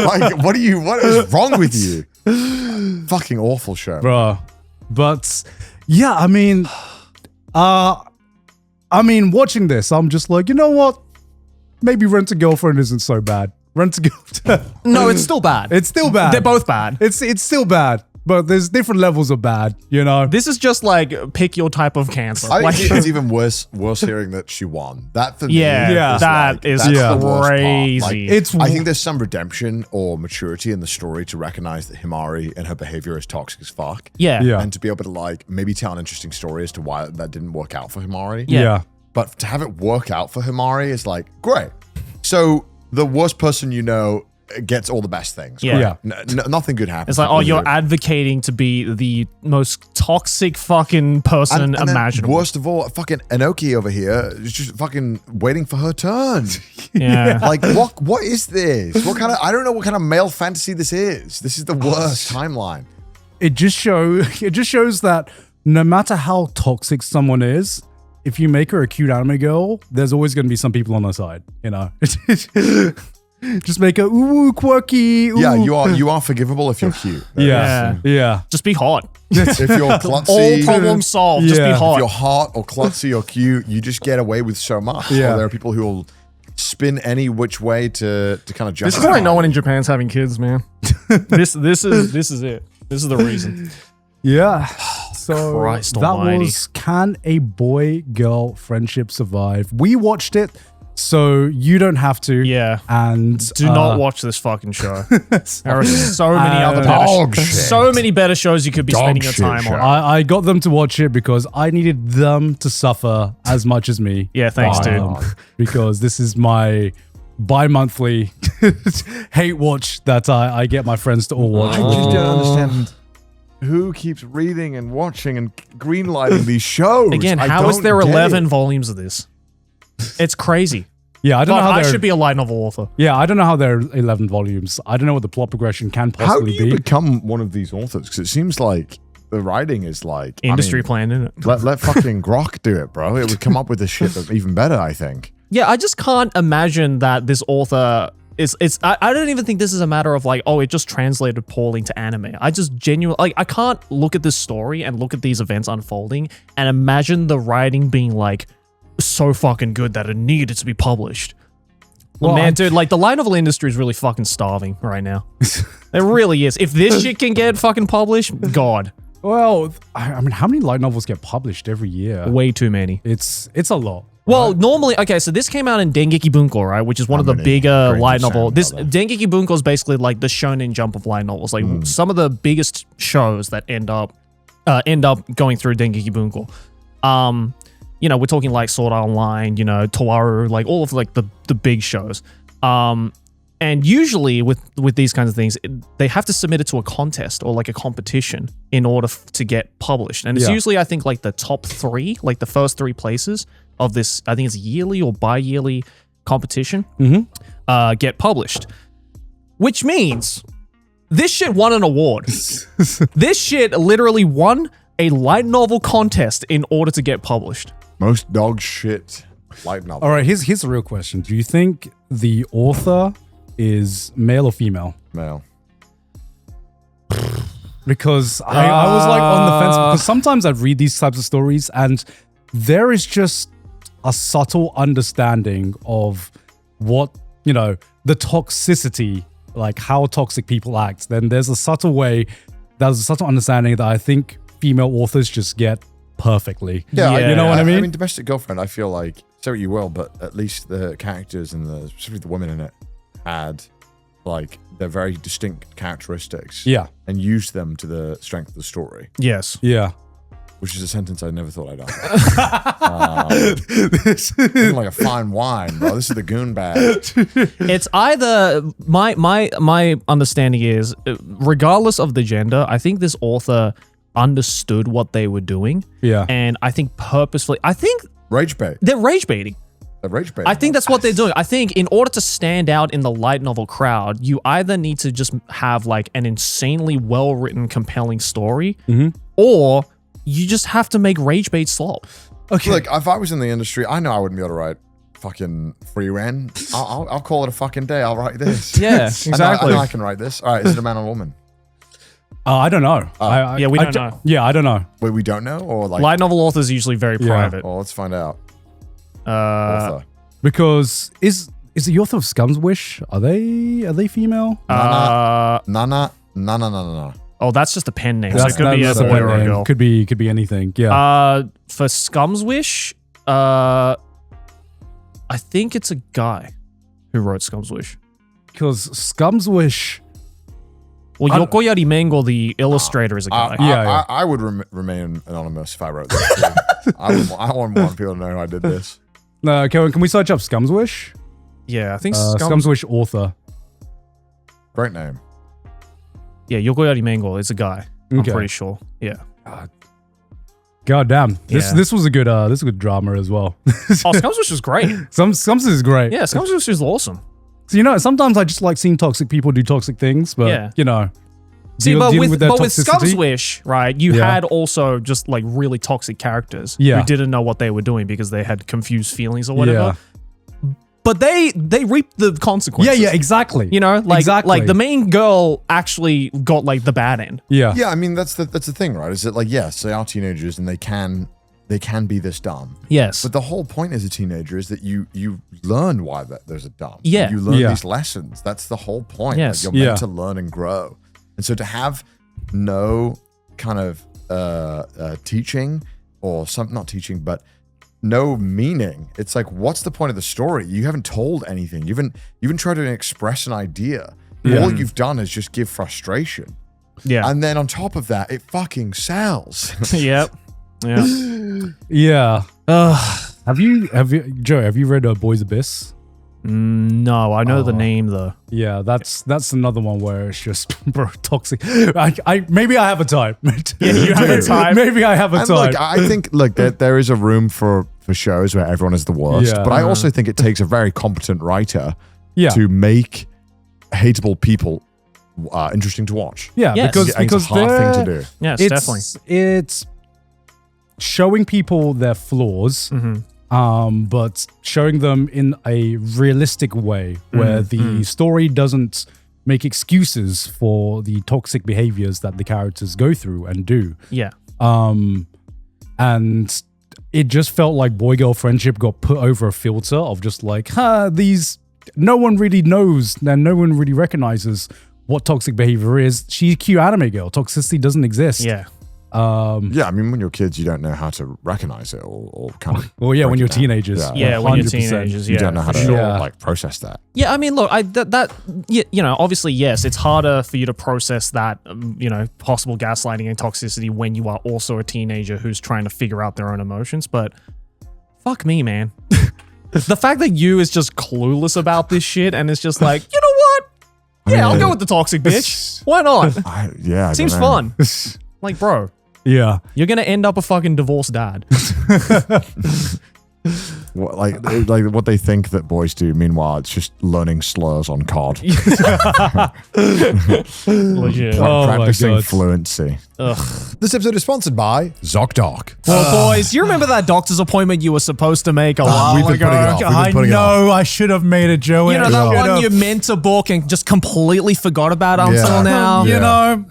Like, what is wrong with you? Fucking awful show. Bruh. But yeah, I mean, watching this, I'm just like, you know what? Maybe Rent a Girlfriend isn't so bad. Rent a Girlfriend. No, it's still bad. It's still bad. They're both bad. It's still bad, but there's different levels of bad, you know? This is just like pick your type of cancer. I Like, think it's even worse hearing that she won. That for me, Yeah, that is that's the worst part. crazy. I think there's some redemption or maturity in the story to recognize that Himari and her behavior is toxic as fuck. yeah. Yeah. And to be able to like maybe tell an interesting story as to why that didn't work out for Himari. Yeah. But to have it work out for Himari is like, great. So the worst person you know gets all the best things. Yeah. Nothing good happens. It's like, oh, you're advocating to be the most toxic fucking person and then imaginable. worst of all, fucking Enoki over here is just fucking waiting for her turn. Yeah. Like, what is this? What kind of, I don't know what kind of male fantasy this is. This is the worst timeline. It just shows that no matter how toxic someone is, if you make her a cute anime girl, there's always going to be some people on her side, you know. Just make her ooh quirky. Ooh. Yeah, you are forgivable if you're cute. Yeah. Just be hot. If you're klutzy, All problems solved. Just be Yeah. hot. if you're hot or klutzy or cute, you just get away with so much. Yeah. Or there are people who will spin any which way to kind of This justify. is why no one in Japan's having kids, man. This is it. This is the reason. Yeah. So Christ that almighty. was Can a Boy-Girl Friendship Survive? We watched it, so you don't have to. Yeah. And Do not watch this fucking show. There are so many other Dog better shit. so many better shows you could be Dog spending your shit time show. on. I got them to watch it because I needed them to suffer as much as me. Yeah, thanks, dude. Because this is my bi-monthly hate watch that I get my friends to all watch. I just don't understand who keeps reading and watching and greenlighting these shows. Again, I how is don't there get 11 it. volumes of this? It's crazy. Yeah, I don't But know how I they're. should be a light novel author. Yeah, I don't know how there are 11 volumes. I don't know what the plot progression can How do possibly you be. become one of these authors? Because it seems like the writing is like Industry plan, isn't it? Let fucking Grok do it, bro. It would come up with this shit that's even better, I think. Yeah, I just can't imagine that this author is. I don't even think this is a matter of like, oh, it just translated poorly to anime. I just genuinely like, I can't look at this story and look at these events unfolding and imagine the writing being like so fucking good that it needed to be published. Well, man, dude, like the light novel industry is really fucking starving right now. It really is. If this shit can get fucking published, God, Well, I mean, how many light novels get published every year? way too many. It's a lot. Well, normally, okay, so this came out in Dengeki Bunko, right? Which is one of the many bigger great light concern novel. This about that. Dengeki Bunko is basically like the shonen jump of light novels. Like some of the biggest shows that end up going through Dengeki Bunko. You know, we're talking like Sword Art Online, you know, Toaru, like all of like the big shows. And usually with these kinds of things, they have to submit it to a contest or like a competition in order to get published. And it's Yeah. usually, I think, like the top three, like the first three places of this, I think it's yearly or bi-yearly competition, get published. Which means this shit won an award. This shit literally won a light novel contest in order to get published. Most dog shit light novel. All right, here's the real question. Do you think the author is male or female? Male. Because I was like on the fence because sometimes I read these types of stories and there is just a subtle understanding of what, you know, the toxicity, like how toxic people act. Then there's a subtle understanding that I think female authors just get perfectly. Yeah, Yeah. You know what I mean? I mean, Domestic Girlfriend, I feel like, say what you will, but at least the characters and especially the women in it had like their very distinct characteristics. Yeah. And used them to the strength of the story, Yes. Yeah. which is a sentence I never thought I'd utter. Like a fine wine, bro. This is the goon bag. It's either my understanding is, regardless of the gender, I think this author understood what they were doing. Yeah. And I think purposefully, I think Rage bait. they're rage baiting. The rage bait. I think that's what they're doing. I think in order to stand out in the light novel crowd, you either need to just have like an insanely well-written, compelling story, or you just have to make rage bait slop. Okay. Look, if I was in the industry, I know I wouldn't be able to write fucking free ren. I'll call it a fucking day. I'll write this. Yeah, I exactly. know I can write this. All right, is it a man or woman? I don't know. Yeah, we don't know. Yeah, I don't know. Wait, we don't know, or like, Light novel authors are usually very private. well, let's find out. Uh, Author. Because is the author of Scum's Wish? Are they female? Nana. oh, that's just a pen name. So it could be a boy or a girl. Could be anything. Yeah. For Scum's Wish, I think it's a guy who wrote Scum's Wish. Because Scum's Wish. Well, Yokoyari Mengo, the illustrator, is a guy. Yeah. I would remain anonymous if I wrote this. Too. I wouldn't want people to know I did this. No, can we search up Scum's Wish? Yeah, I think Scum's Wish author. Great name. Yeah, Yokoyari Mango is a guy. I'm Okay. pretty sure. Yeah. God damn. Yeah. This was a good drama as well. Oh, Scumswish was great. Some is great. Yeah, Scumswish was awesome. So, you know, sometimes I just like seeing toxic people do toxic things, but Yeah. you know, See, dealing with their with toxicity. Scumswish, right, you Yeah. had also just like really toxic characters Yeah. who didn't know what they were doing because they had confused feelings or whatever. Yeah. But they reaped the consequences. Yeah, exactly. You know, like Exactly. like the main girl actually got like the bad end. Yeah. Yeah, I mean that's the thing, right? Is that like yes, they are teenagers and they can be this dumb. Yes. But the whole point as a teenager is that you learn why there's a dumb. Yeah. You learn Yeah. these lessons. That's the whole point. Yes. Like, you're meant Yeah. to learn and grow. And so to have no kind of teaching or not teaching, but no meaning. It's like, what's the point of the story? You haven't told anything. You haven't tried to express an idea. Yeah. All you've done is just give frustration. Yeah. And then on top of that, it fucking sells. Yep. Yeah. Yeah. Ugh. Have you, Joe, have you read Boy's Abyss? No, I know the Oh. name though. Yeah, that's another one where it's just bro toxic. I maybe I have a type. Yeah, you have a type. Maybe I have a And type. look, I think there is a room for shows where everyone is the worst, Yeah. but I also think it takes a very competent writer Yeah. to make hateable people interesting to watch. Yeah, Yes. because And it's a hard they're- thing to do. Yes, it's definitely. it's showing people their flaws, Mm-hmm. but showing them in a realistic way where the story doesn't make excuses for the toxic behaviors that the characters go through and do. Yeah. And it just felt like boy-girl friendship got put over a filter of just like, these, no one really knows and no one really recognizes what toxic behavior is. She's a cute anime girl. Toxicity doesn't exist. Yeah. Yeah, I mean, when you're kids, you don't know how to recognize it or kind of. Well, yeah, break when it you're down. teenagers. Yeah, when you're 100%. teenagers, yeah. You don't know how for to sure. Yeah. like process that. Yeah, I mean, look, you know, obviously, yes, it's harder for you to process that, you know, possible gaslighting and toxicity when you are also a teenager who's trying to figure out their own emotions. But fuck me, man. The fact that you is just clueless about this shit and it's just like, you know what? Yeah, I'll go with the toxic bitch. Why not? I Seems don't know. fun. Like, bro, Yeah. you're gonna end up a fucking divorced dad. What, like what they think that boys do. Meanwhile, it's just learning slurs on COD, Legit. Oh my practicing God. fluency. Ugh. This episode is sponsored by Zocdoc. Well, boys, you remember that doctor's appointment you were supposed to make a while we've been ago? putting it off. We've been I putting it off. know. I should have made it, Joey. You know that one you meant to book and just completely forgot about until now? You Yeah. know,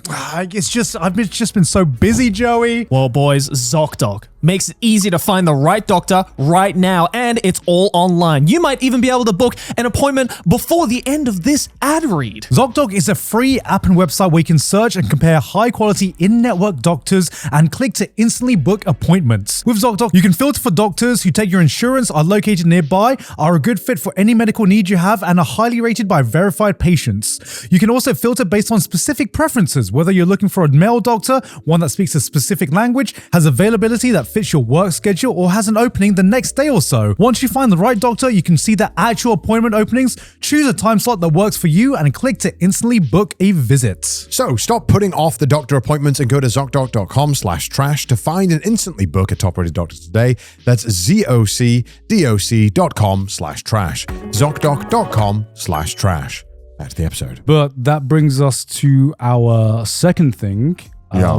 it's just I've just been so busy, Joey. Well, boys, Zocdoc makes it easy to find the right doctor right now, and it's all online. You might even be able to book an appointment before the end of this ad read. Zocdoc is a free app and website where you can search and compare high-quality in-network doctors and click to instantly book appointments. With Zocdoc, you can filter for doctors who take your insurance, are located nearby, are a good fit for any medical need you have, and are highly rated by verified patients. You can also filter based on specific preferences, whether you're looking for a male doctor, one that speaks a specific language, has availability that fits your work schedule, or has an opening the next day or so. Once you find the right doctor, you can see the actual appointment openings, choose a time slot that works for you, and click to instantly book a visit. So stop putting off the doctor appointments and go to zocdoc.com/trash to find and instantly book a top-rated doctor today. That's zocdoc.com/trash. Zocdoc.com/trash. Back to the episode. But that brings us to our second thing,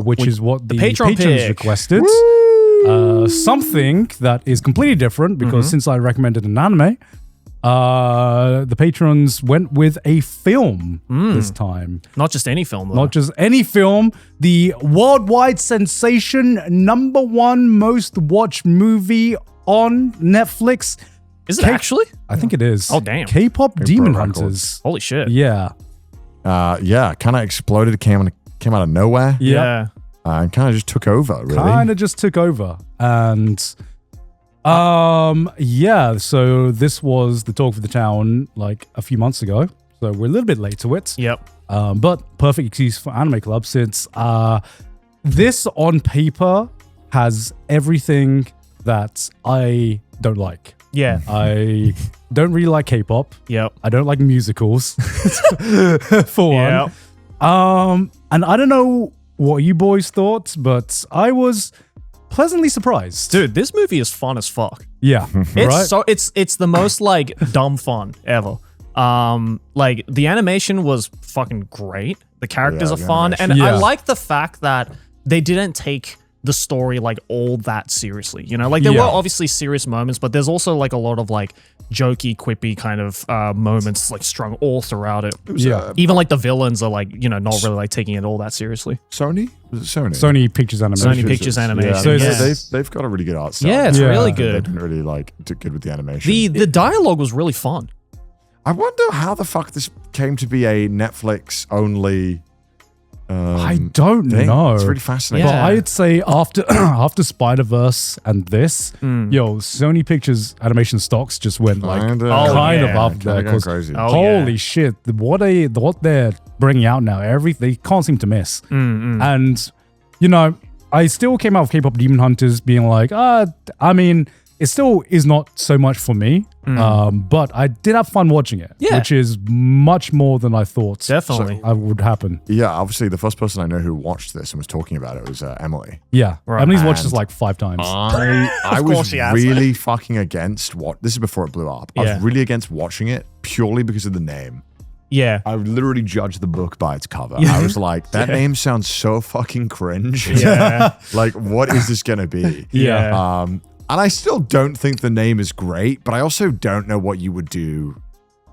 which is what the Patreon patrons pick. requested. Something that is completely different because since I recommended an anime, the patrons went with a film this time. Not just any film, though. Not just any film, the worldwide sensation #1 most watched movie on Netflix. Is it actually? I think it is. Oh, damn. K-pop Demon records. Hunters. Holy shit. Yeah. Kind of exploded, came out of nowhere, Yeah. and kind of just took over, really. Kind of just took over. And yeah, so this was the talk of the town like a few months ago. So we're a little bit late to it. Yep. But perfect excuse for Anime Club since this on paper has everything that I don't like. Yeah. don't really like K-pop. Yep. I don't like musicals, for one. Yep. And I don't know what you boys thought, but I was pleasantly surprised. Dude, this movie is fun as fuck. Yeah, It's right? it's the most like dumb fun ever. Like the animation was fucking great. The characters Yeah, are the fun, and animation. I Yeah. like the fact that they didn't take the story like all that seriously. You know, like there Yeah. were obviously serious moments, but there's also like a lot of like jokey, quippy kind of moments like strung all throughout it. Yeah. Even like the villains are like, you know, not really like taking it all that seriously. Sony? Was it Sony? Sony Pictures Animation. Sony Pictures Animation. So Yeah, it's- they've got a really good art style. Yeah, it's Yeah. really They've good. been really like good with the animation. The dialogue was really fun. I wonder how the fuck this came to be a Netflix only. I don't thing. know. It's really fascinating. But Yeah. I'd say after after Spider-Verse and this, Hmm. yo, Sony Pictures Animation stocks just went like Kinda, Oh, kind yeah. of up kinda there. going 'Cause crazy. Oh, holy yeah. shit, what they're bringing out now, they can't seem to miss. And you know, I still came out of K-pop Demon Hunters being like, I mean, it still is not so much for me, but I did have fun watching it, Yeah. which is much more than I thought Definitely. would happen. Yeah, obviously the first person I know who watched this and was talking about it was Emily. Yeah, Right. Emily's watched this And like 5 times. I Of course was she has. really fucking against what this is before it blew up. I Yeah. was really against watching it purely because of the name. Yeah. I would literally judge the book by its cover. I was like, that name sounds so fucking cringe. Yeah. Like, what is this gonna be? Yeah. And I still don't think the name is great, but I also don't know what you would do.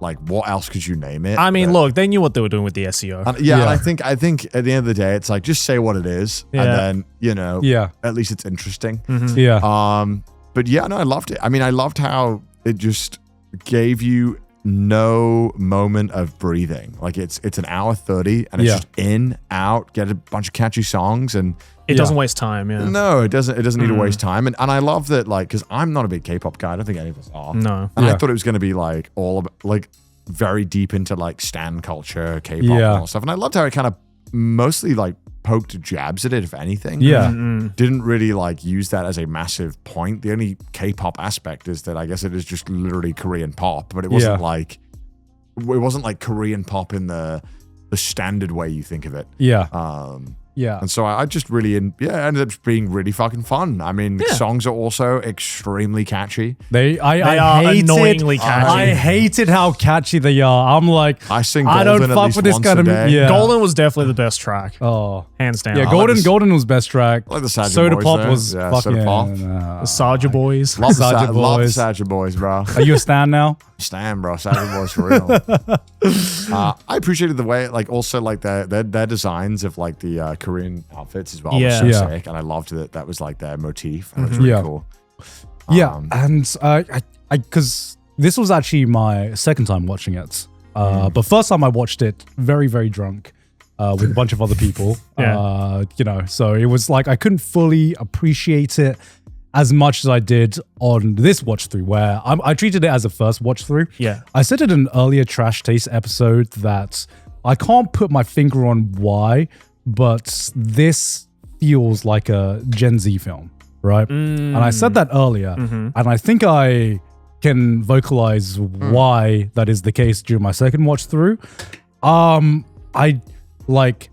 Like, what else could you name it? I mean, But- look, they knew what they were doing with the SEO. and Yeah. and I think at the end of the day, it's like just say what it is, Yeah. and then you know, Yeah, at least it's interesting. yeah, But yeah, no, I loved it. I mean, I loved how it just gave you no moment of breathing. Like it's an hour 30, and it's Yeah. just in, out, get a bunch of catchy songs, and It Yeah. doesn't waste time, yeah. no, it doesn't need to waste time. And I love that, like, because I'm not a big K-pop guy. I don't think any of us are. No. And I Yeah. thought it was going to be like all about, like very deep into like stan culture, K-pop, Yeah. and all stuff. And I loved how it kind of mostly like poked jabs at it, if anything. yeah, Didn't really like use that as a massive point. The only K-pop aspect is that I guess it is just literally Korean pop, but it wasn't like Korean pop in the standard way you think of it. yeah, yeah. And so I just really, ended up being really fucking fun. I mean, Yeah. songs are also extremely catchy. They are hate annoyingly it. catchy. I hated how catchy they are. I'm like, I sing I Golden don't at fuck least with this once kind a of day. yeah. Golden was definitely the best track. Oh, Hands down. yeah. like Golden, this- Golden was best track. I like the Saja Soda Boys Pop there. was Yeah, fucking. Soda Pop. The Saja Boys. Love the Saja love the Boys. Saja Boys, bro. Are you a stan now? Stan, bro. Saja Boys for real. I appreciated the way, like, also like their designs of like the Korean outfits as well. Yeah. Was so Yeah. sick, and I loved that was like their motif. And it was really Yeah. cool. Yeah, and I because this was actually my second time watching it. But first time I watched it very, very drunk with a bunch of other people. Yeah. You know, so it was like I couldn't fully appreciate it as much as I did on this watch through, where I treated it as a first watch through. Yeah. I said in an earlier Trash Taste episode that I can't put my finger on why, but this feels like a Gen Z film, right? And I said that earlier, and I think I can vocalize why that is the case during my second watch through. I like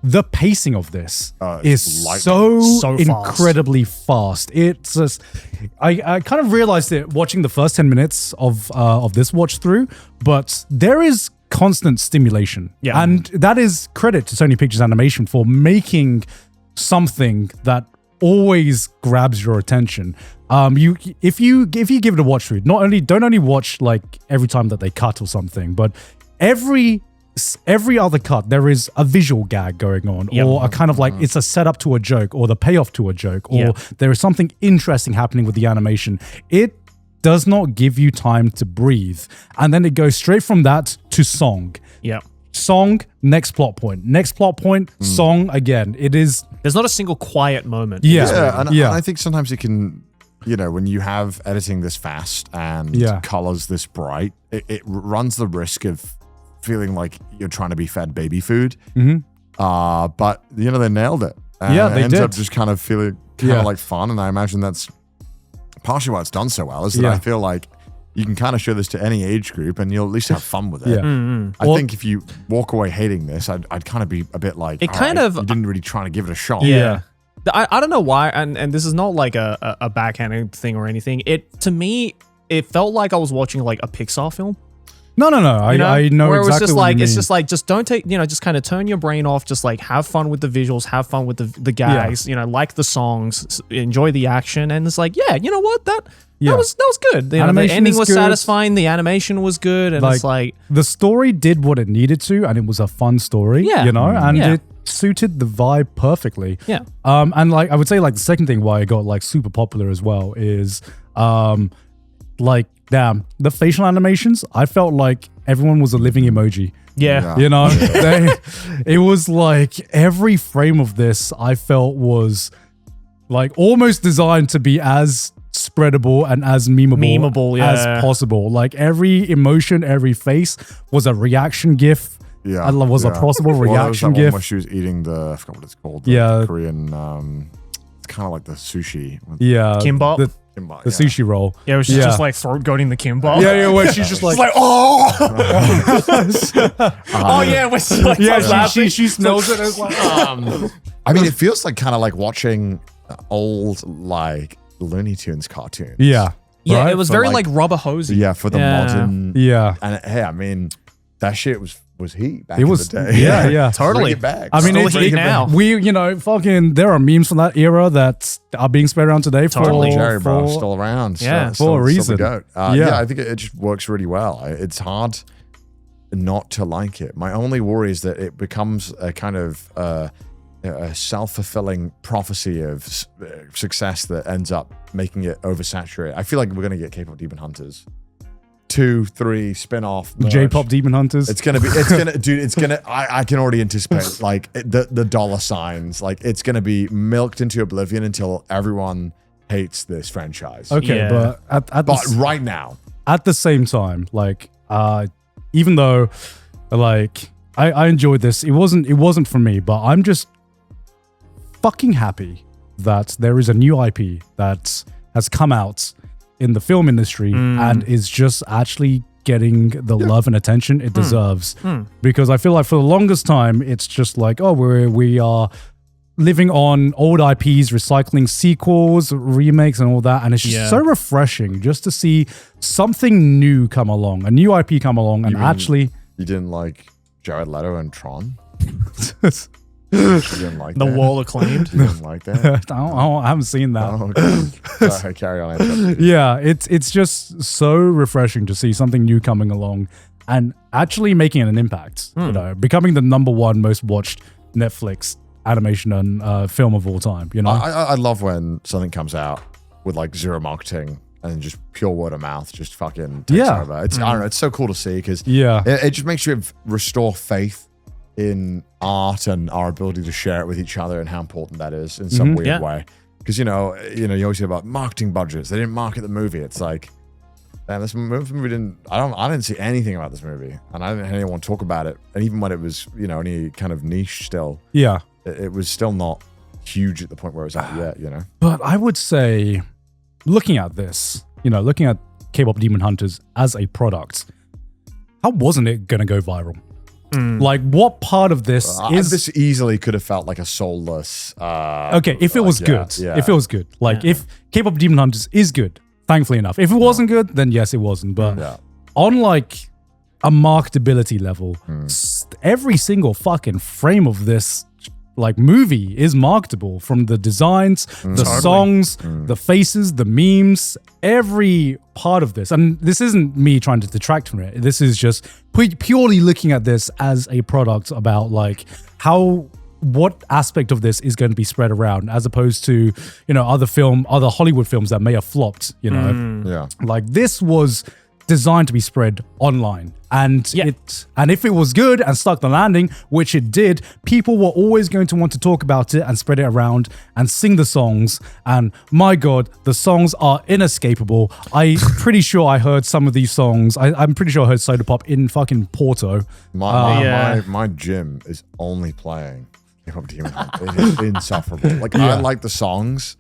the pacing of this it's is lightning. So fast. incredibly fast. It's just, I kind of realized it watching the first 10 minutes of this watch through, but there is constant stimulation. Yeah. And that is credit to Sony Pictures Animation for making something that always grabs your attention. If you give it a watch through, don't only watch like every time that they cut or something, but every other cut there is a visual gag going on, Yep. or a kind of like it's a setup to a joke, or the payoff to a joke, or Yeah. there is something interesting happening with the animation. It does not give you time to breathe, and then it goes straight from that to song. Yeah. Song, next plot point, song again. It is, There's not a single quiet moment. yeah, Yeah, and yeah. I think sometimes it can, you know, when you have editing this fast and Yeah. colors this bright, it runs the risk of feeling like you're trying to be fed baby food. But you know, they nailed it. And Yeah, it they ends did. up just kind of feeling kind Yeah. of like fun, and I imagine that's partially why it's done so well. Is that I Yeah. feel like you can kind of show this to any age group and you'll at least have fun with it. Yeah. I think if you walk away hating this, I'd kind of be a bit like, It kind of- you didn't really try to give it a shot. Yeah. I don't know why, and this is not like a backhanded thing or anything. To me, it felt like I was watching like a Pixar film. No. I know where it was exactly just what like you mean. it's just like just don't take just kind of turn your brain off, just like have fun with the visuals, have fun with the gags, like the songs, enjoy the action, and it's like, yeah, you know what, that was good. The Animation ending is was good. satisfying, the animation was good, and it's like the story did what it needed to, and it was a fun story. Yeah. And Yeah. it suited the vibe perfectly. Yeah. And like I would say, like the second thing why it got like super popular as well is like the facial animations. I felt like everyone was a living emoji. yeah. You know, it was like every frame of this I felt was like almost designed to be as spreadable and as memeable yeah. as possible. Like every emotion, every face was a reaction GIF. Yeah. Was a possible Well, there was reaction that one GIF. where she was eating I forgot what it's called. Yeah. Korean, it's kind of like the sushi. Yeah. Kimbap? The Kimbap, sushi roll. Yeah, it was just Yeah. like throat goating the kimbap. Yeah, where she's just like, oh yeah, when she like yeah, laughing. she smells it as like, I mean, it feels like kind of like watching old like Looney Tunes cartoons. yeah. Yeah, right? it was For, very like- like rubber hosey. Yeah, for the modern. Yeah. And hey, I mean, that shit was heat back It was, in the day. yeah, yeah. Totally. Bring it back. I mean, Still it's heat now. fucking, there are memes from that era that are being spread around today Totally. for, Jerry, bro, for- still around. Yeah. still, For a still the reason. goat. Yeah. Yeah, I think it just works really well. It's hard not to like it. My only worry is that it becomes a kind of a self-fulfilling prophecy of success that ends up making it oversaturated. I feel like we're going to get K-pop Demon Hunters 2, 3 spin-off merge. J-pop Demon Hunters. It's gonna, dude. I can already anticipate like the dollar signs. Like it's gonna be milked into oblivion until everyone hates this franchise. Okay, Yeah. but Right now, at the same time, like, even though, like, I enjoyed this, it wasn't for me, but I'm just fucking happy that there is a new IP that has come out in the film industry and is just actually getting the love and attention it deserves. Because I feel like for the longest time, it's just like, oh, we are living on old IPs, recycling sequels, remakes, and all that. And it's just so refreshing just to see something new come along, a new IP come along, and mean- actually. you didn't like Jared Leto and Tron. You didn't like The that? wall acclaimed. You didn't like that. I haven't seen that. Oh, okay. Sorry, carry on. I interrupted you. Yeah, it's just so refreshing to see something new coming along and actually making an impact. You know, becoming the #1 most watched Netflix animation and film of all time. You know, I love when something comes out with like zero marketing and just pure word of mouth just fucking takes Yeah. over. It's I don't know. It's so cool to see because yeah, it just makes you restore faith in art and our ability to share it with each other and how important that is in some weird Yeah. way. Because you always hear about marketing budgets. They didn't market the movie. It's like, man, this movie didn't. I didn't see anything about this movie, and I didn't hear anyone talk about it. And even when it was, only kind of niche, still, yeah. it was still not huge at the point where it was at yet. But I would say, looking at this, looking at K-pop Demon Hunters as a product, how wasn't it gonna go viral? Like, what part of this is this easily could have felt like a soulless. okay? If it was good, yeah. if it was good, like if K-pop Demon Hunters is good, thankfully enough. If it wasn't good, then yes, it wasn't. But Yeah. on like a marketability level, every single fucking frame of this like movie is marketable, from the designs, the songs, the faces, the memes, every part of this. And this isn't me trying to detract from it. This is just purely looking at this as a product about like what aspect of this is going to be spread around, as opposed to, other Hollywood films that may have flopped, Yeah. like this was designed to be spread online, and if it was good and stuck the landing, which it did, people were always going to want to talk about it and spread it around and sing the songs. And my god, the songs are inescapable. I'm pretty sure I heard some of these songs. I'm pretty sure I heard Soda Pop in fucking Porto. My gym is only playing K-pop Demon Hunt. It is insufferable. Like I like the songs,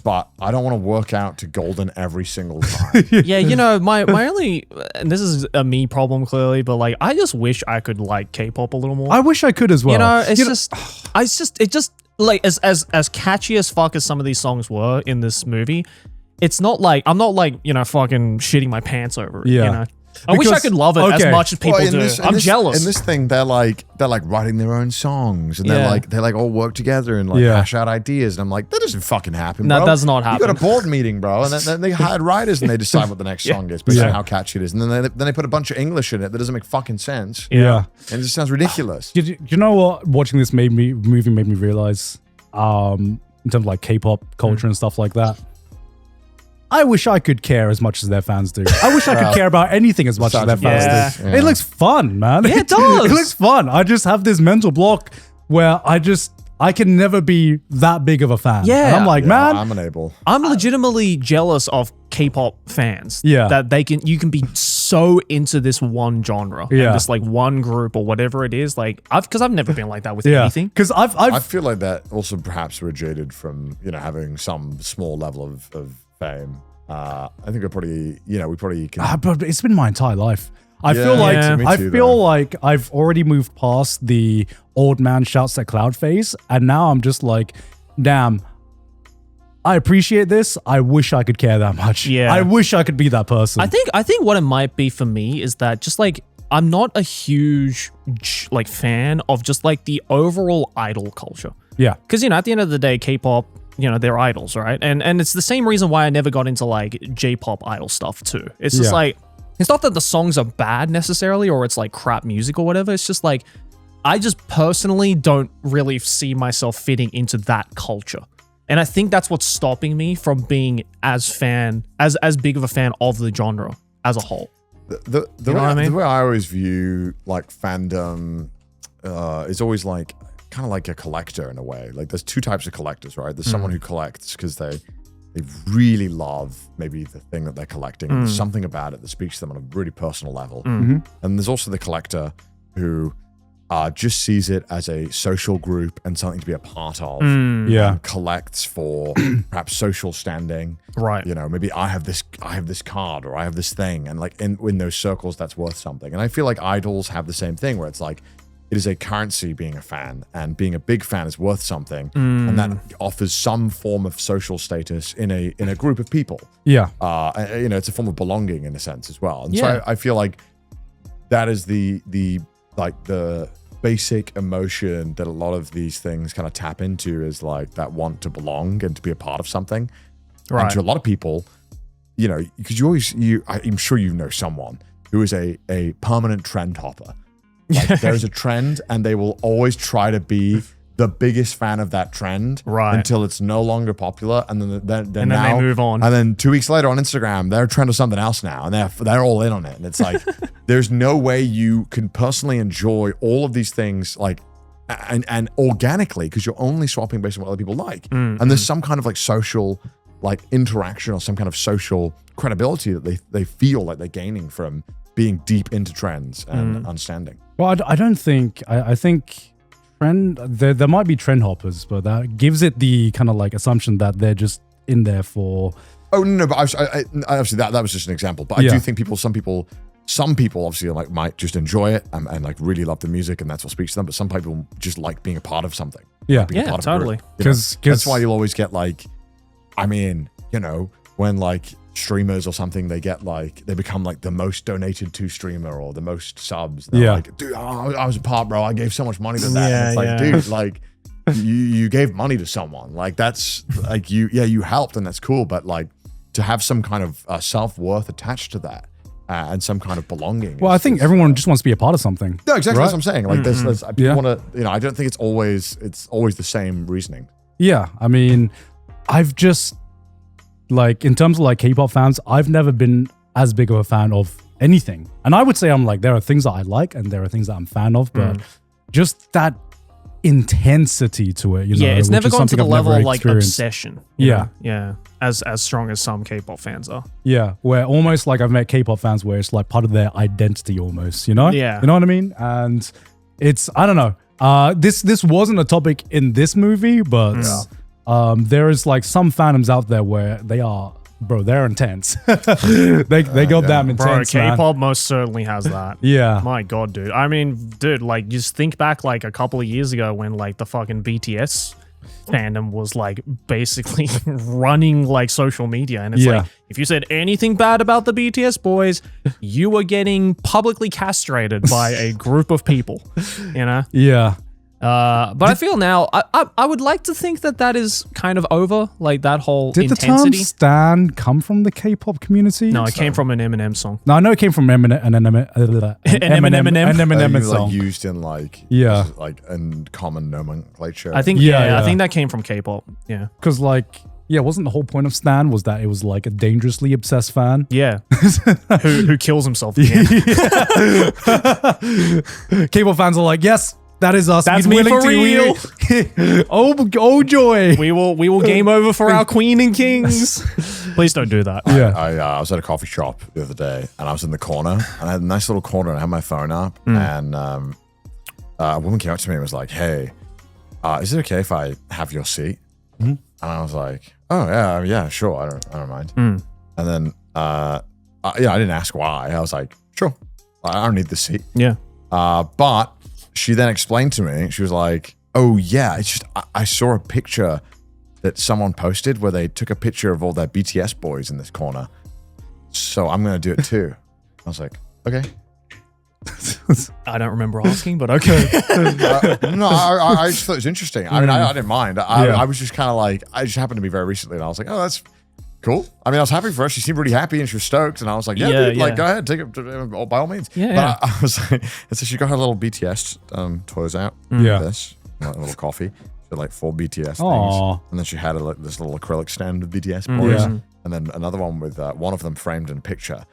but I don't want to work out to Golden every single time. Yeah, you know, my only, and this is a me problem clearly, but like I just wish I could like K-pop a little more. I wish I could as well. You know, it just like as catchy as fuck as some of these songs were in this movie, it's not like I'm not like, you know, fucking shitting my pants over it. Yeah. You know? I wish I could love it as much as people do. I'm jealous. In this thing, they're like writing their own songs, and they like all work together and like hash out ideas. And I'm like, that doesn't fucking happen, bro. That does not happen. You got a board meeting, bro, and then they hired writers and they decide what the next song is based on how catchy it is, and then they put a bunch of English in it that doesn't make fucking sense. Yeah, and it just sounds ridiculous. Do you know what? Watching this movie made me realize, in terms of like K-pop culture and stuff like that. I wish I could care as much as their fans do. I wish I could care about anything as much as their fans do. Yeah. It looks fun, man. Yeah, it does. It looks fun. I just have this mental block where I can never be that big of a fan. Yeah. And I'm like, man. I'm unable. I'm legitimately jealous of K-pop fans. Yeah. That you can be so into this one genre. Yeah. And this like one group or whatever it is. Like because I've never been like that with Yeah. anything. Because I feel like that also perhaps we're jaded from, you know, having some small level of fame. I think we probably can. but it's been my entire life. I Yeah, feel like yeah. Me I too, feel though. like I've already moved past the old man shouts at cloud phase, and now I'm just like, damn. I appreciate this. I wish I could care that much. Yeah. I wish I could be that person. I think what it might be for me is that just like I'm not a huge like fan of just like the overall idol culture. Yeah. Because, you know, at the end of the day, K-pop, you know, they're idols, right? And it's the same reason why I never got into like J-pop idol stuff too. It's just like, it's not that the songs are bad necessarily or it's like crap music or whatever. It's just like, I just personally don't really see myself fitting into that culture. And I think that's what's stopping me from being as big of a fan of the genre as a whole. The way I always view like fandom is always like kind of like a collector in a way. Like there's two types of collectors, right? There's someone who collects because they really love maybe the thing that they're collecting. There's something about it that speaks to them on a really personal level. And there's also the collector who just sees it as a social group and something to be a part of. Yeah. And collects for perhaps social standing. Right. You know, maybe I have this card or I have this thing, and like in those circles that's worth something. And I feel like idols have the same thing where it's like it is a currency being a fan, and being a big fan is worth something, and that offers some form of social status in a group of people. Yeah. You know, it's a form of belonging in a sense as well. And Yeah. so I feel like that is the basic emotion that a lot of these things kind of tap into, is like that want to belong and to be a part of something. Right. And to a lot of people, you know, because I'm sure you know someone who is a permanent trend hopper. Like there's a trend and they will always try to be the biggest fan of that trend until it's no longer popular, and then they move on. And then 2 weeks later on Instagram, they're a trend of something else now, and they're all in on it. And it's like there's no way you can personally enjoy all of these things like and organically, because you're only swapping based on what other people like. And there's some kind of like social like interaction or some kind of social credibility that they feel like they're gaining from being deep into trends and understanding. Well, I don't think, I think trend, there might be trend hoppers, but that gives it the kind of like assumption that they're just in there for... Oh, no, but I obviously that was just an example. But I do think some people obviously like might just enjoy it and like really love the music and that's what speaks to them. But some people just like being a part of something. Yeah. Being a part of a totally. group, you know? That's why you'll always get like, I mean, you know, when like streamers or something, they become like the most donated to streamer or the most subs. They're like, dude, I was a part, bro. I gave so much money to that. And it's like, dude, like you gave money to someone. Like that's like you helped and that's cool. But like to have some kind of self-worth attached to that and some kind of belonging. Well, I think everyone just wants to be a part of something. No, exactly. Right? That's what I'm saying. Like there's people want to, you know, I don't think it's always the same reasoning. Yeah. I mean, I've just, like, in terms of like K-pop fans, I've never been as big of a fan of anything. And I would say I'm like, there are things that I like and there are things that I'm a fan of, but just that intensity to it, you know. Yeah, it's never gone to the level of like experienced. obsession. Yeah. Yeah. As strong as some K-pop fans are. Yeah, where almost like I've met K-pop fans where it's like part of their identity almost, you know? Yeah. You know what I mean? And it's, I don't know. This wasn't a topic in this movie, but there is like some fandoms out there where they are, bro, they're intense. they got damn intense, Bro, man. K-pop most certainly has that. Yeah. My God, dude. I mean, dude, like, just think back like a couple of years ago when like the fucking BTS fandom was like basically running like social media. And it's like, if you said anything bad about the BTS boys, you were getting publicly castrated by a group of people, you know? Yeah. But I feel now, I would like to think that is kind of over, like that whole Did intensity. the term stan come from the K-pop community? No, it came from an Eminem song. No, I know it came from Eminem Like song. used in like in common nomenclature. I think Yeah. I think that came from K-pop. Yeah. Because like, yeah, wasn't the whole point of stan was that it was like a dangerously obsessed fan? Yeah. who kills himself at the end. K-pop fans are like, yes, that is us. That's We're me willing for to- oh joy. We will game over for our queen and kings. Please don't do that. Yeah. I was at a coffee shop the other day, and I was in the corner, and I had a nice little corner, and I had my phone up, and a woman came up to me and was like, "Hey, is it okay if I have your seat?" And I was like, "Oh yeah, sure, I don't mind." And then I didn't ask why. I was like, "Sure, I don't need the seat." Yeah. But she then explained to me, she was like, "Oh yeah, it's just I saw a picture that someone posted where they took a picture of all their BTS boys in this corner. So I'm going to do it too." I was like, "Okay." I don't remember asking, but okay. No, I just thought it was interesting. I mean, I didn't mind. I was just kind of like, I just happened to be very recently, and I was like, "Oh, that's cool." I mean, I was happy for her. She seemed really happy and she was stoked. And I was like, "Yeah, dude, like, go ahead, take it by all means." Yeah, But I was like, and so she got her little BTS toys out. Yeah. This, like, a little coffee. She had like 4 BTS Aw. things. And then she had this little acrylic stand of BTS boys. Yeah. And then another one with one of them framed in a picture.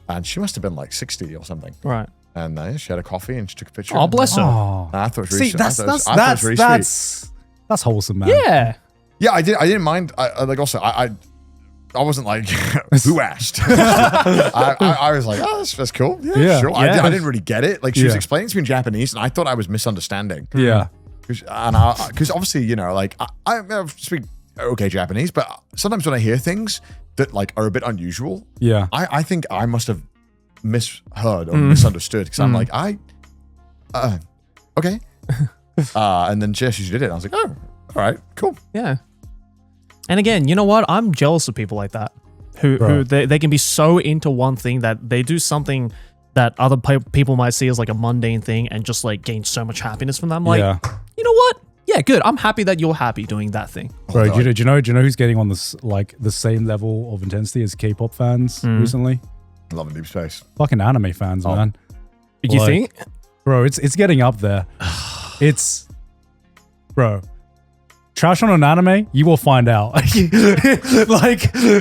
And she must have been like 60 or something. Right. And she had a coffee and she took a picture. Oh, bless her. Oh. I thought it was really See, sweet. I thought it was really sweet. that's wholesome, man. Yeah. Yeah, I didn't mind. I wasn't like, who asked? I was like, "Oh, that's cool. Yeah, sure." I didn't really get it. Like, she was explaining to me in Japanese, and I thought I was misunderstanding. Yeah. Because obviously, you know, like, I speak okay Japanese, but sometimes when I hear things that like are a bit unusual, Yeah. I think I must have misheard or misunderstood, because I'm like, okay. And then she did it. And I was like, "Oh, all right, cool." Yeah. And again, you know what? I'm jealous of people like that who Bro. they can be so into one thing that they do something that other people might see as like a mundane thing and just like gain so much happiness from them. Like, you know what? Yeah, good. I'm happy that you're happy doing that thing. Bro, do you know who's getting on this like the same level of intensity as K-pop fans recently? Love and Deep Space. Fucking anime fans, man. You Like, think? Bro, it's getting up there. Bro. Trash on an anime, you will find out. Like,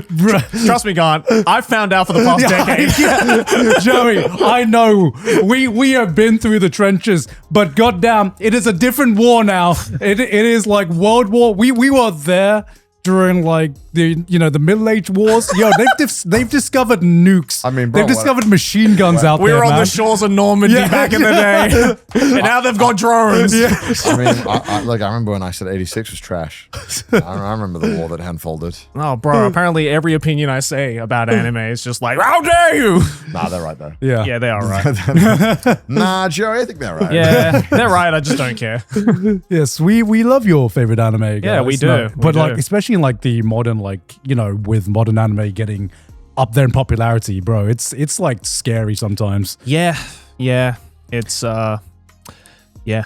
bro. Trust me, Garnt. I've found out for the past decade. Joey, I know. We have been through the trenches, but goddamn, it is a different war now. It is like World War. We were there during like the Middle Age wars. Yo, they've discovered nukes. I mean, bro, they've discovered machine guns out We there. were on man. the shores of Normandy back in the day, and now they've got drones. I mean, I remember when I said 86 was trash. I remember the war that unfolded. Oh, bro. Apparently, every opinion I say about anime is just like, how dare you? Nah, they're right though. Yeah. Yeah, they are right. Nah, Joey, I think they're right. Yeah, they're right. I just don't care. Yes, we love your favorite anime, guys. Yeah, we do. No, We but do. like, especially in like the modern, like, with modern anime getting up there in popularity, bro, it's like scary sometimes. Yeah. It's yeah.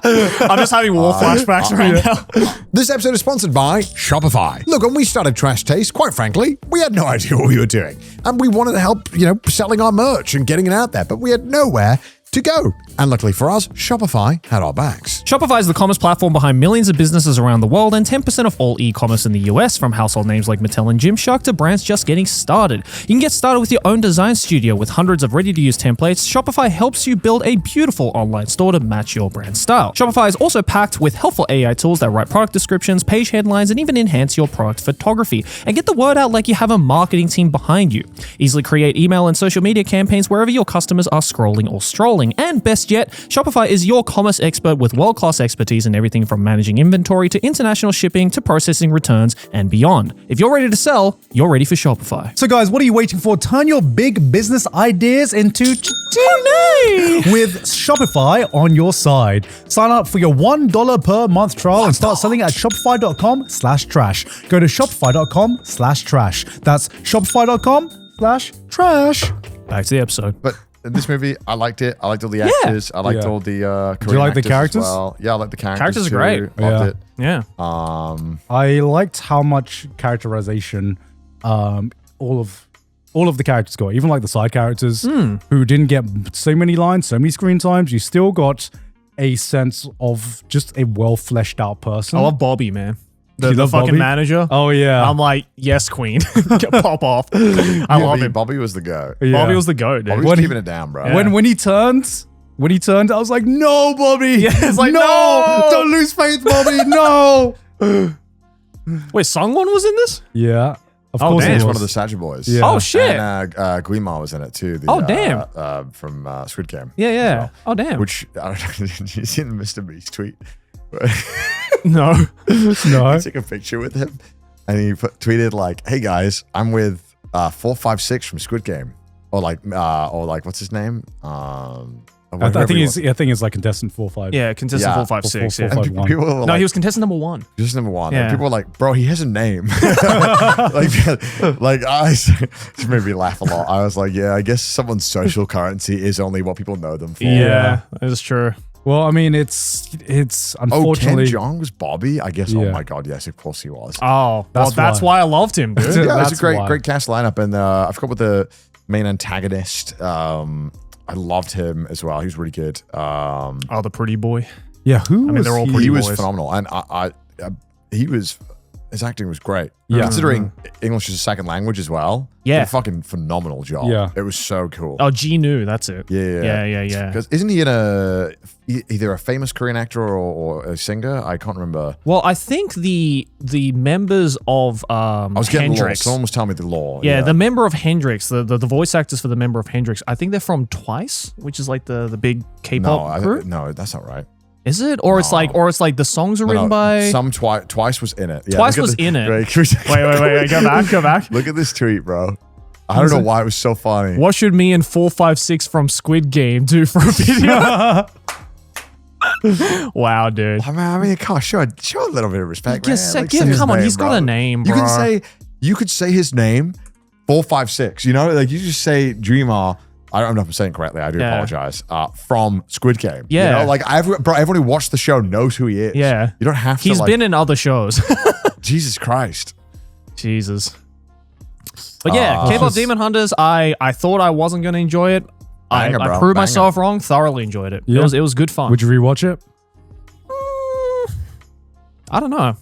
I'm just having war flashbacks right now. This episode is sponsored by Shopify. Look, when we started Trash Taste, quite frankly, we had no idea what we were doing. And we wanted to help, selling our merch and getting it out there, but we had nowhere to go. And luckily for us, Shopify had our backs. Shopify is the commerce platform behind millions of businesses around the world and 10% of all e-commerce in the US, from household names like Mattel and Gymshark to brands just getting started. You can get started with your own design studio with hundreds of ready-to-use templates. Shopify helps you build a beautiful online store to match your brand style. Shopify is also packed with helpful AI tools that write product descriptions, page headlines, and even enhance your product photography. And get the word out like you have a marketing team behind you. Easily create email and social media campaigns wherever your customers are scrolling or strolling. And best just yet, Shopify is your commerce expert with world-class expertise in everything from managing inventory to international shipping to processing returns and beyond. If you're ready to sell, you're ready for Shopify. So guys, what are you waiting for? Turn your big business ideas into Money! with Shopify on your side. Sign up for your $1 per month trial and start selling at shopify.com/trash. Go to shopify.com/trash. That's shopify.com/trash. Back to the episode. But in this movie, I liked it. I liked all the actors. I liked Yeah. all the Did you like the actors as characters? well. Yeah, I like the characters. Characters are too. great. Loved Yeah. it. Yeah. I liked how much characterization all of the characters got, even like the side characters who didn't get so many lines, so many screen times. You still got a sense of just a well fleshed out person. I love Bobby, man. You The love fucking Bobby? manager. Oh yeah, I'm like, yes, queen. Pop off. I love him. Bobby was the goat. Yeah. Bobby was the goat, dude. Bobby was keeping it down, bro. Yeah. When he turned, I was like, no, Bobby. Yeah, it's like, no, no! don't lose faith, Bobby. No. Wait, Sungwon was in this? Yeah, of Oh, course damn. he He's was. one of the Saja boys. Yeah. Oh, shit. And Guimar was in it too. Oh, damn. From Squid Game. Yeah, yeah. Oh, damn. Which, I don't know, did you see the Mr. Beast tweet? No. No. I took a picture with him and he tweeted like, hey guys, I'm with 456 from Squid Game. Or like, what's his name? I think it's like contestant 4-5. Yeah, contestant Yeah. 456. Yeah. Four, And 5-1. people were No, like, he was contestant number 1. just number one. Yeah. And people were like, bro, he has a name. like I just made me laugh a lot. I was like, yeah, I guess someone's social currency is only what people know them for. Yeah, that is true. Well, I mean, it's Oh, Ken unfortunately. Jeong was Bobby? I guess. Oh Yeah. my God. Yes, of course he was. Oh, that's why I loved him, dude. Yeah, it was That's a why. great cast lineup. And I forgot what the main antagonist. I loved him as well. He was really good. Oh, the pretty boy. Yeah, who? I mean, they're all he? pretty He was boys. phenomenal. And his acting was great. Yeah. Considering English is a second language as well. Yeah. Did a fucking phenomenal job. Yeah. It was so cool. Oh, Gnu, that's it. Yeah. Yeah. Because isn't he either a famous Korean actor or a singer? I can't remember. Well, I think the members of I was getting lost. Hendrix. Someone was telling me the law. Yeah, the member of Hendrix, the voice actors for the member of Hendrix, I think they're from Twice, which is like the big K-pop group. No, that's not right. Is it? Or it's like the songs are written by Twice was in it. Yeah, Twice look at was in it. Right, can we- Wait, go back. Look at this tweet, bro. I don't know why it was so funny. What should me and 456 from Squid Game do for a video? Wow, dude. I mean, come on, show a little bit of respect, man. Yes, Like, say his come on, name, he's got bro. a name, You bro. could say his name, 456. You know, like you just say Dreamer. I don't know if I'm saying it correctly. I do Yeah. apologize. From Squid Game. Yeah. You know, like everyone who watched the show knows who he is. Yeah. You don't have to. He's been in other shows. Jesus Christ. Jesus. But yeah, K-pop Demon Hunters, I thought I wasn't going to enjoy it. Banger, I bro, proved banger. myself wrong. Thoroughly enjoyed it. Yeah. It was good fun. Would you rewatch it? I don't know.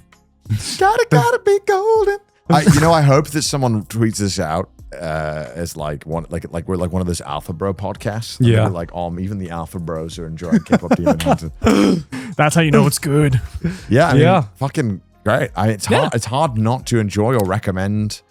Gotta be golden. I hope that someone tweets this out as like we're like one of those Alpha Bro podcasts. And Yeah. they're like even the Alpha Bros are enjoying K-pop Demon Hunters. That's how you know it's good. Yeah, I mean, Yeah. fucking great. It's hard not to enjoy or recommend.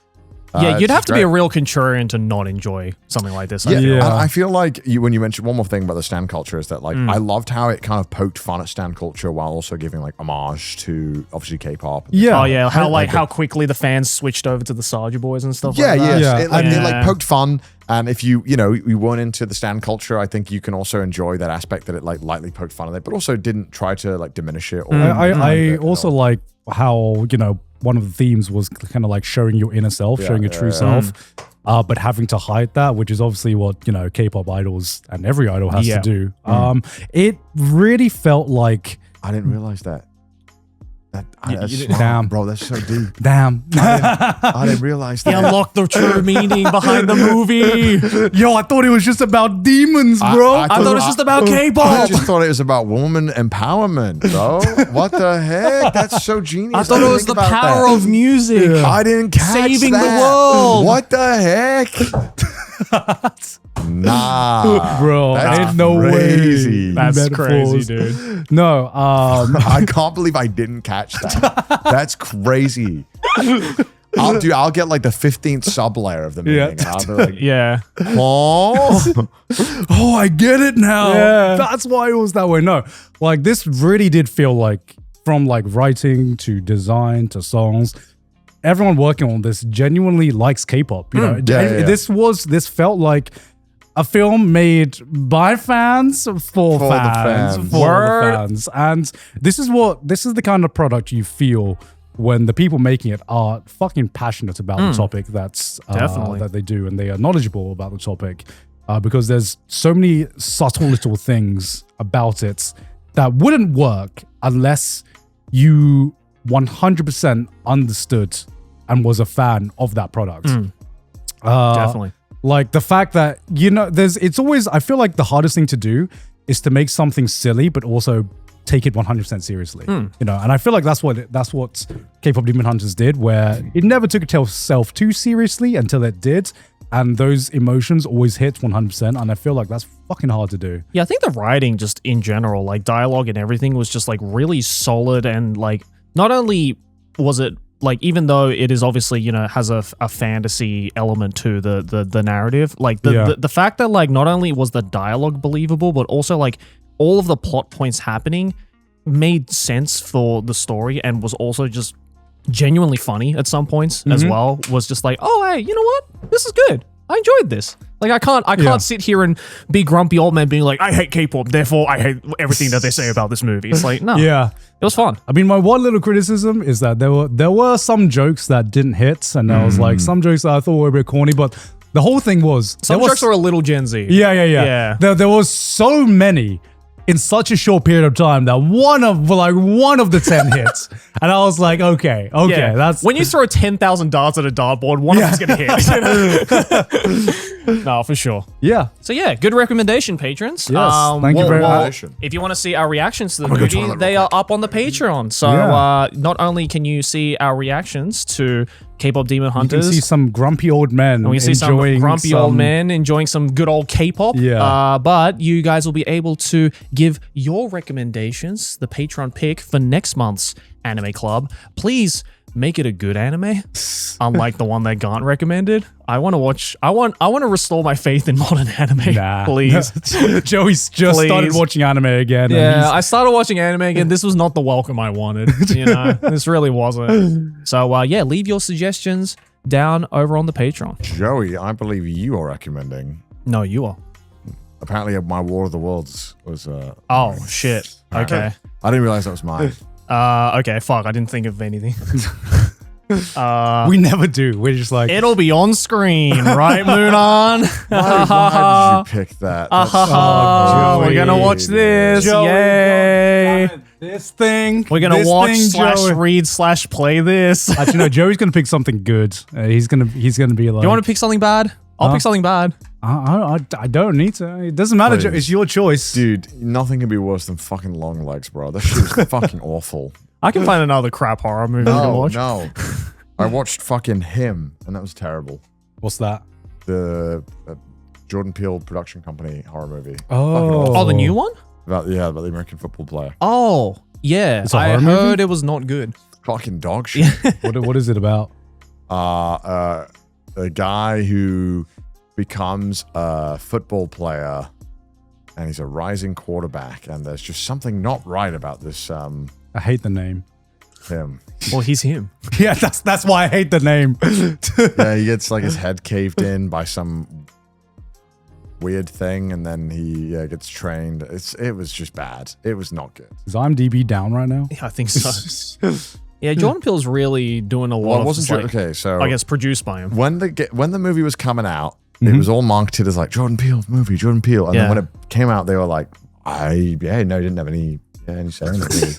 Yeah, you'd it's have to be a great. real contrarian to not enjoy something like this. I Yeah, feel. Yeah. I feel like when you mentioned one more thing about the stan culture is that like I loved how it kind of poked fun at stan culture while also giving like homage to obviously K-pop. Yeah. Oh yeah, how quickly the fans switched over to the Soulja Boys and stuff Yeah, like that. yeah. Yeah. It like Yeah. poked fun, and if you weren't into the stan culture, I think you can also enjoy that aspect that it like lightly poked fun at it, but also didn't try to like diminish it. Or I also like how, one of the themes was kind of like showing your inner self, showing your true self, but having to hide that, which is obviously what, K-pop idols and every idol has Yeah. to do. It really felt like, I didn't realize that. That's you smart, Damn. bro. That's so deep. damn. I didn't realize He that. unlocked the true meaning behind the movie. Yo, I thought it was just about demons, bro. I thought it was just about I K-pop. just thought it was about woman empowerment, bro. What the heck? That's so genius. I thought it was the Think about power that. of music. I didn't catch Saving the that. world. What the heck? Nah, Bro, That's ain't no crazy. way. That's Metaphors. crazy, dude. No, I can't believe I didn't catch that. That's crazy. I'll get like the 15th sub layer of the meaning. Yeah. And I'll be like, Yeah. oh, Oh, I get it now. Yeah. That's why it was that way. No, like this really did feel like from like writing to design to songs, everyone working on this genuinely likes K-pop. You know, yeah. This felt like a film made by fans for the fans, fans. for the fans. And this is the kind of product you feel when the people making it are fucking passionate about the topic Definitely. that they do, and they are knowledgeable about the topic. Because there's so many subtle little things about it that wouldn't work unless you 100% understood and was a fan of that product. Definitely. Like the fact that, you know, it's always, I feel like the hardest thing to do is to make something silly, but also take it 100% seriously, you know? And I feel like that's what K-pop Demon Hunters did, where it never took itself too seriously until it did. And those emotions always hit 100%. And I feel like that's fucking hard to do. Yeah, I think the writing just in general, like dialogue and everything was just like really solid. And like, not only was it like, even though it is obviously, you know, has a fantasy element to the narrative, like the fact that like not only was the dialogue believable, but also like all of the plot points happening made sense for the story and was also just genuinely funny at some points as well. Was just like, oh, hey, you know what? This is good. I enjoyed this. Like, I can't sit here and be grumpy old man being like, I hate K-pop, therefore I hate everything that they say about this movie. It's like, no. Yeah. It was fun. I mean, my one little criticism is that there were some jokes that didn't hit, and I was like, some jokes that I thought were a bit corny, but the whole thing was Some jokes are a little Gen Z. Yeah. There was so many in such a short period of time that one of the 10 hits, and I was like, okay, Yeah. that's when you throw 10,000 darts at a dartboard, one of them's gonna hit. No, for sure. yeah. So yeah, good recommendation, patrons. Yes, thank you very much. If you want to see our reactions to the go movie, toilet real they are up on the Patreon. So Yeah. not only can you see our reactions to K-pop Demon You can Hunters, see some grumpy old men and we see some enjoying grumpy old men enjoying some good old K-pop. Yeah. But you guys will be able to give your recommendations, the Patreon pick for next month's anime club. Please make it a good anime, unlike the one that Garnt recommended. I want to restore my faith in modern anime. Nah. Please. Joey's just started watching anime again. and Yeah, he's- I started watching anime again. This was not the welcome I wanted. You know, this really wasn't. So yeah, leave your suggestions down over on the Patreon. Joey, I believe you are recommending. No, you are. Apparently, my War of the Worlds was. Oh shit. Okay. I didn't realize that was mine. Okay. Fuck. I didn't think of anything. we never do. We're just like, It'll be on screen, right, Mudan? Why did you pick that? That's Oh, we're gonna watch this. Joey, Yay! God damn it. This thing. We're gonna this watch thing, slash Joey. read slash play this. Actually, no. Joey's gonna pick something good. He's gonna be like. You want to pick something bad? I'll pick something bad. I don't need to. It doesn't matter. Joe. Please. It's your choice. Dude, nothing can be worse than fucking Long Legs, bro. That shit was fucking awful. I can find another crap horror movie to No, watch. no. I watched fucking Him, and that was terrible. What's that? The Jordan Peele production company horror movie. Oh. Oh, the new one? About the American football player. Oh, yeah. It's a I horror heard movie? it was not good. Fucking dog shit. What is it about? A guy who becomes a football player, and he's a rising quarterback, and there's just something not right about this I hate the name. him. Well, he's him. Yeah, that's why I hate the name. Yeah, he gets like his head caved in by some weird thing, and then he gets trained. It was just bad. It was not good. Is IMDb down right now? Yeah, I think so. Yeah, Jordan Peele's really doing a lot Well, it of wasn't just, sure. like, Okay, so I guess produced by him. when the movie was coming out, it was all marketed as like Jordan Peele movie, Jordan Peele, and then when it came out, they were like, he didn't have any say in it, really.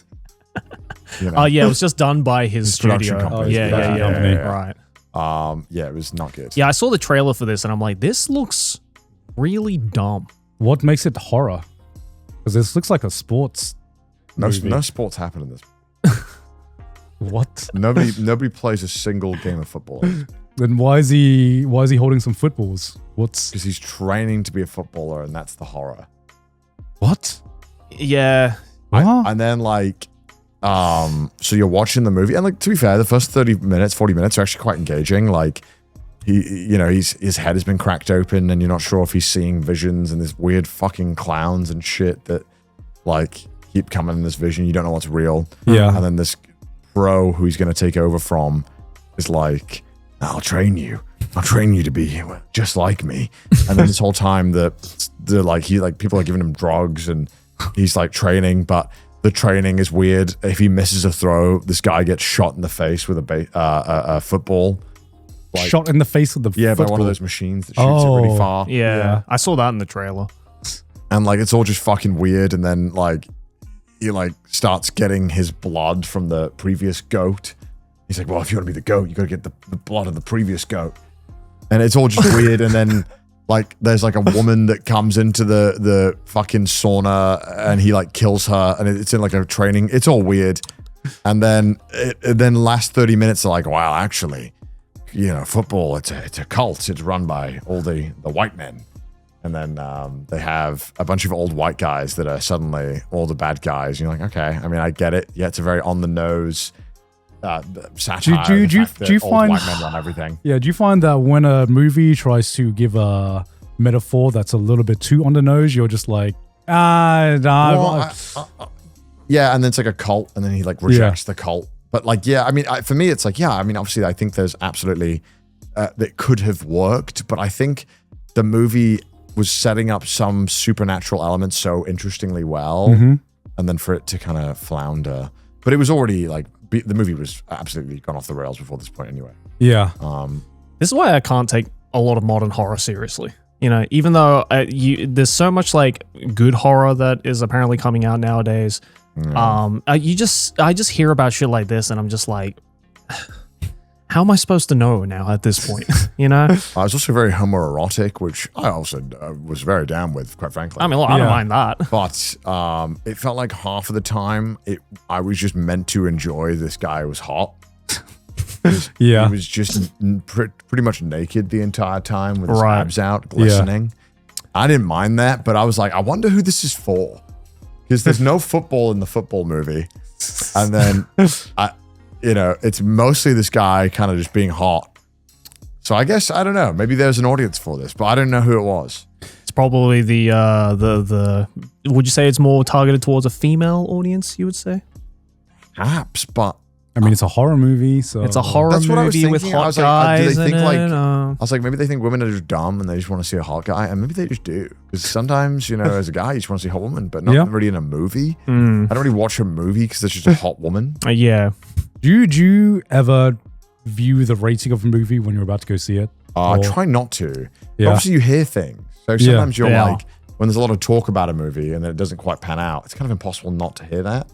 You know? Oh, yeah, it was just done by his production studio. company. Yeah, Production company. Right. Yeah, it was not good. Yeah, I saw the trailer for this and I'm like, this looks really dumb. What makes it horror? Because this looks like a sports. No movie. sports happen in this. What? Nobody plays a single game of football Then why is he holding some footballs? What's because he's training to be a footballer, and that's the horror. what? Yeah. What? And then like So you're watching the movie, and like to be fair, the first 40 minutes are actually quite engaging. Like his head has been cracked open, and you're not sure if he's seeing visions and this weird fucking clowns and shit that like keep coming in this vision. You don't know what's real. Yeah. And then this pro who he's going to take over from is like, I'll train you to be just like me. And then this whole time the people are giving him drugs and he's like training, but the training is weird. If he misses a throw, this guy gets shot in the face with a football. Like, shot in the face with the football. By one of those machines that shoots it really far. Yeah, I saw that in the trailer. And like it's all just fucking weird. And then like he like starts getting his blood from the previous goat. He's like, well, if you want to be the goat, you got to get the blood of the previous goat. And it's all just weird. And then like there's like a woman that comes into the fucking sauna and he like kills her, and it's in like a training. It's all weird. And then last 30 minutes are like, wow, actually, football, it's a cult. It's run by all the white men. And then they have a bunch of old white guys that are suddenly all the bad guys. And you're like, okay, I mean, I get it. Yeah, it's a very on the nose satire. Do you find white men run everything? Yeah. Do you find that when a movie tries to give a metaphor that's a little bit too on the nose, you're just like, yeah, and then it's like a cult, and then he like rejects the cult. But like, yeah, I mean, for me, it's like, yeah, I mean, obviously, I think there's absolutely that could have worked, but I think the movie was setting up some supernatural elements so interestingly well, and then for it to kind of flounder. But it was already like the movie was absolutely gone off the rails before this point anyway. Yeah. This is why I can't take a lot of modern horror seriously. Even though there's so much like good horror that is apparently coming out nowadays. I just hear about shit like this and I'm just like, how am I supposed to know now at this point? I was also very homoerotic, which I also was very down with, quite frankly. I mean, I don't mind that. But it felt like half of the time I was just meant to enjoy this guy who was hot. He was just pretty much naked the entire time with his abs out, glistening. Yeah. I didn't mind that, but I was like, I wonder who this is for. Because there's no football in the football movie. And then, it's mostly this guy kind of just being hot. So I guess, I don't know, maybe there's an audience for this, but I don't know who it was. It's probably the would you say it's more targeted towards a female audience, you would say? Perhaps, but I mean, it's a horror movie, so it's a horror movie with hot guys. I was like, maybe they think women are just dumb and they just want to see a hot guy, and maybe they just do. Because sometimes, as a guy, you just want to see a hot woman, but not really in a movie. I don't really watch a movie because there's just a hot woman. Yeah. Do you ever view the rating of a movie when you're about to go see it? I try not to. Yeah. Obviously, you hear things, so sometimes you're like, when there's a lot of talk about a movie and then it doesn't quite pan out, it's kind of impossible not to hear that.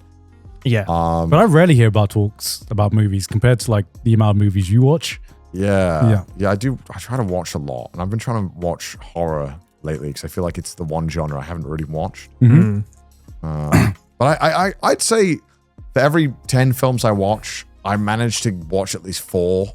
Yeah. But I rarely hear about talks about movies compared to like the amount of movies you watch. Yeah, I do. I try to watch a lot, and I've been trying to watch horror lately because I feel like it's the one genre I haven't really watched. But I'd say for every 10 films I watch, I manage to watch at least 4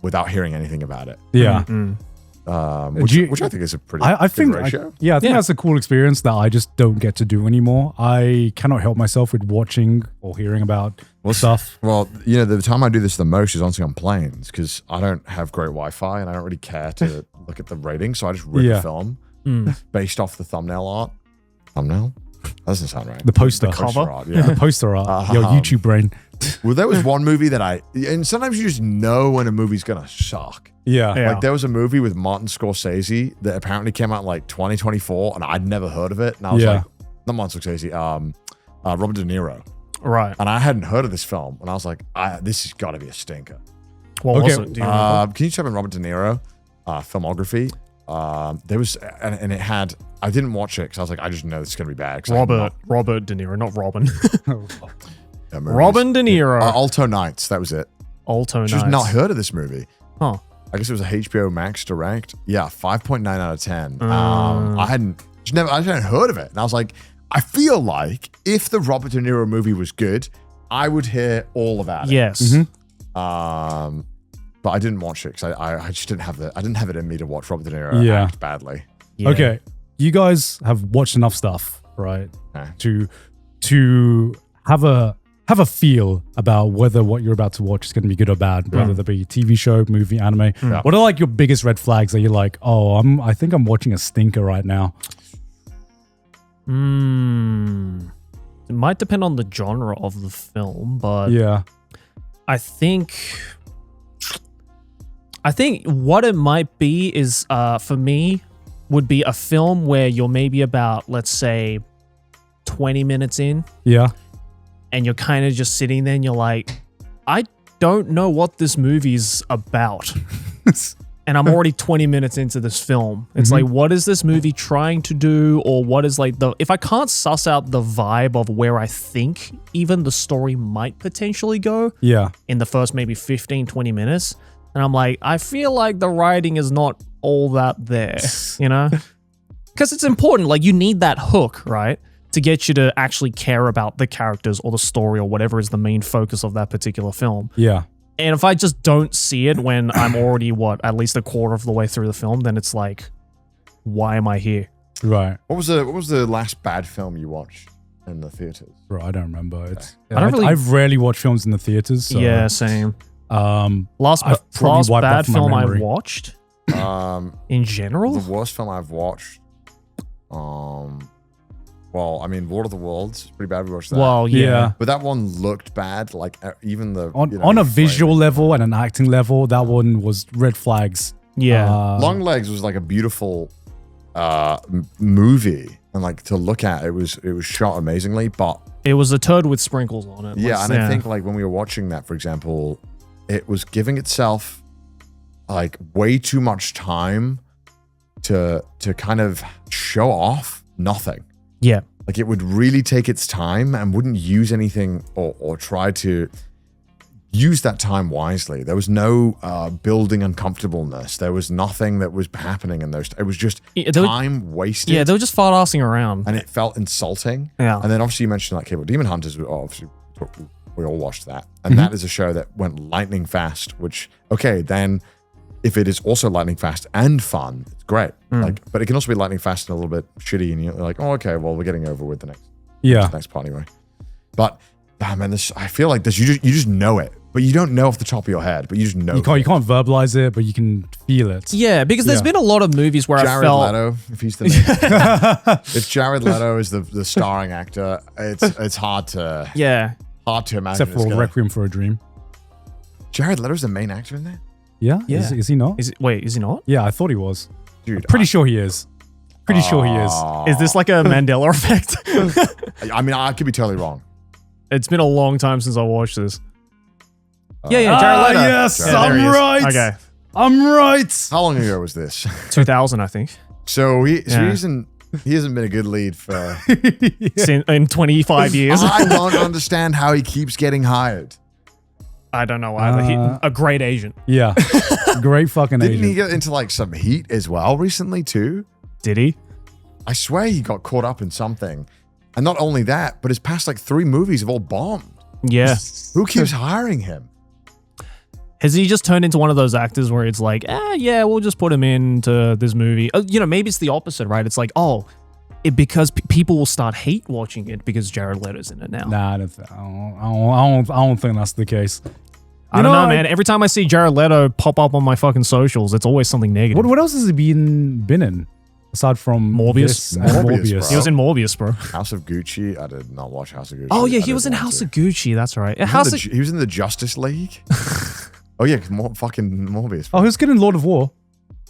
without hearing anything about it. Yeah. Which I think is a pretty good ratio. I think that's a cool experience that I just don't get to do anymore. I cannot help myself with watching or hearing about stuff. Well, the time I do this the most is honestly on planes because I don't have great Wi-Fi and I don't really care to look at the ratings, so I just rip the film based off the thumbnail art. Thumbnail? That doesn't sound right. The poster. The cover? Art, the poster art. Your YouTube brain. Well, there was one movie that and sometimes you just know when a movie's gonna suck. Yeah. Like there was a movie with Martin Scorsese that apparently came out like 2024 and I'd never heard of it. And I was like, not Martin Scorsese, Robert De Niro. Right. And I hadn't heard of this film. And I was like, this has got to be a stinker. What was it? Do you remember? Can you type in Robert De Niro filmography? There was, and it had, I didn't watch it because I was like, I just know this is going to be bad. Robert De Niro, not Robin. Robin De Niro. Alto Nights, that was it. Alto Nights. Just not heard of this movie. Huh. I guess it was a HBO Max direct. Yeah, 5.9 out of 10. I hadn't heard of it. And I was like, I feel like if the Robert De Niro movie was good, I would hear all about it. Yes. But I didn't watch it because I just didn't have it in me to watch Robert De Niro act badly. Yeah. Okay. You guys have watched enough stuff, right? To have a have a feel about whether what you're about to watch is going to be good or bad, whether it be TV show, movie, anime. What are like your biggest red flags that you're like, oh, I think I'm watching a stinker right now? It might depend on the genre of the film, but Yeah. I think what it might be is, for me, would be a film where you're maybe about, let's say, 20 minutes in, Yeah. and you're kind of just sitting there and you're like, I don't know what this movie's about. And I'm already 20 minutes into this film. It's like, what is this movie trying to do? Or what is like if I can't suss out the vibe of where I think even the story might potentially go Yeah. in the first maybe 15, 20 minutes, and I'm like, I feel like the writing is not all that there, you know? Because it's important. Like, you need that hook, right? To get you to actually care about the characters or the story or whatever is the main focus of that particular film. Yeah. And if I just don't see it when I'm already, at least a quarter of the way through the film, then it's like, why am I here? Right. What was the last bad film you watched in the theaters? Bro, I don't remember. It's I don't really- I've rarely watched films in the theaters. So, Yeah, same. Last I've probably wiped bad off my film I memory. watched Um, in general? the worst film I've watched. Well, I mean, Lord of the Worlds is pretty bad. We watched that. Well, yeah. Yeah. But that one looked bad. Like even the On, you know, on a frame. visual level and an acting level, that one was red flags. Yeah. Long Legs was like a beautiful movie, and like to look at, it was shot amazingly. But It was a turd with sprinkles on it. yeah, Let's- and I think like when we were watching that, for example, it was giving itself like way too much time to kind of show off nothing. Yeah. Like it would really take its time and wouldn't use anything or try to use that time wisely. There was no building uncomfortableness. There was nothing that was happening in those. It was just Yeah, they were- time wasted. Yeah, they were just fart-assing around. And it felt insulting. Yeah. And then obviously you mentioned like Cable Demon Hunters. Obviously we all watched that. And that is a show that went lightning fast, which, okay, then if it is also lightning fast and fun, it's great. Like, but it can also be lightning fast and a little bit shitty, and you're like, oh, okay, well, we're getting over with the next part anyway. But man, I feel like this. You just know it, but you don't know off the top of your head. But you just know You can't verbalize it, but you can feel it. Yeah, because there's Yeah. been a lot of movies where I Jared felt... Leto, if he's the main, if Jared Leto is the starring actor, it's hard to Yeah. imagine. Except it's for gonna- Requiem for a Dream. Jared Leto's the main actor in there, Yeah? Yeah. Is he not? Is he not? Yeah, I thought he was. dude. Pretty sure he is. Pretty sure he is. Is this like a Mandela effect? I mean, I could be totally wrong. It's been a long time since I watched this. Jared Leto. Yes, Yeah, there I'm he is. right. Okay. I'm right. How long ago was this? 2000, I think. So he Yeah. hasn't been a good lead for. In 25 years. I don't understand how he keeps getting hired. I don't know either. A great agent. Yeah. Great fucking Didn't agent. he get into like some heat as well recently too? Did he? I swear he got caught up in something, and not only that, but his past like 3 movies have all bombed. Yeah. Who keeps hiring him? Has he just turned into one of those actors where it's like, yeah, we'll just put him into this movie? Maybe it's the opposite, right? It's like, because people will start hate watching it because Jared Leto's in it now. Nah, I don't think that's the case. I don't know, man. Every time I see Jared Leto pop up on my fucking socials, it's always something negative. What else has he been in? Aside from Morbius? this and Morbius, Morbius. bro. He was in Morbius, bro. House of Gucci. I did not watch House of Gucci. Oh, yeah, I he was in didn't want House to. of Gucci. That's right. He was in the Justice League. Oh yeah, fucking Morbius. Oh, he was good in Lord of War.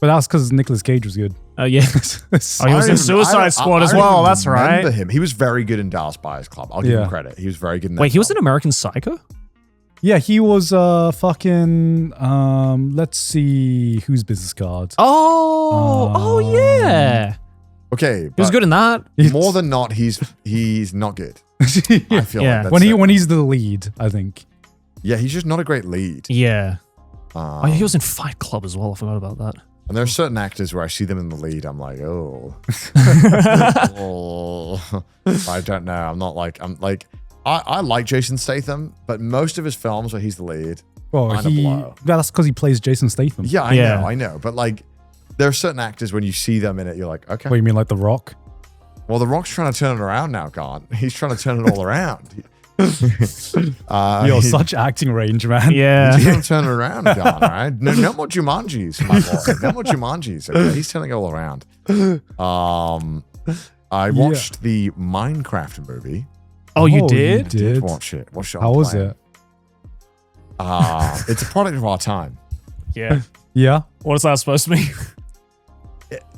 But that's because Nicolas Cage was good. Yeah. Oh, he was in Suicide Squad as I well. don't That's remember right. him. He was very good in Dallas Buyers Club. I'll give Yeah. him credit. He was very good in that. Wait, he was in film. American Psycho? Yeah, he was fucking let's see whose business card. Oh, yeah. Okay, He was good in that. More than not, he's not good. I feel Yeah. like that's when he's the lead, I think. yeah, he's just not a great lead. Yeah. He was in Fight Club as well. I forgot about that. And there are certain actors where I see them in the lead, I'm like, oh, oh. I don't know. I like Jason Statham, but most of his films where he's the lead, Well, Kinda blow. that's because he plays Jason Statham. yeah, Yeah. I know, but like, there are certain actors when you see them in it, you're like, okay. What, you mean like The Rock? Well, The Rock's trying to turn it around now, Garnt. He's trying to turn it all around. Yo, such acting range, man. Yeah. He's gonna turn it around, Garnt, all right? No more Jumanjis, my boy. No more Jumanjis. Okay? He's turning it all around. I watched the Minecraft movie. Oh, you did? did? Watch it. How was it? It's a product of our time. Yeah. Yeah. What is that supposed to mean?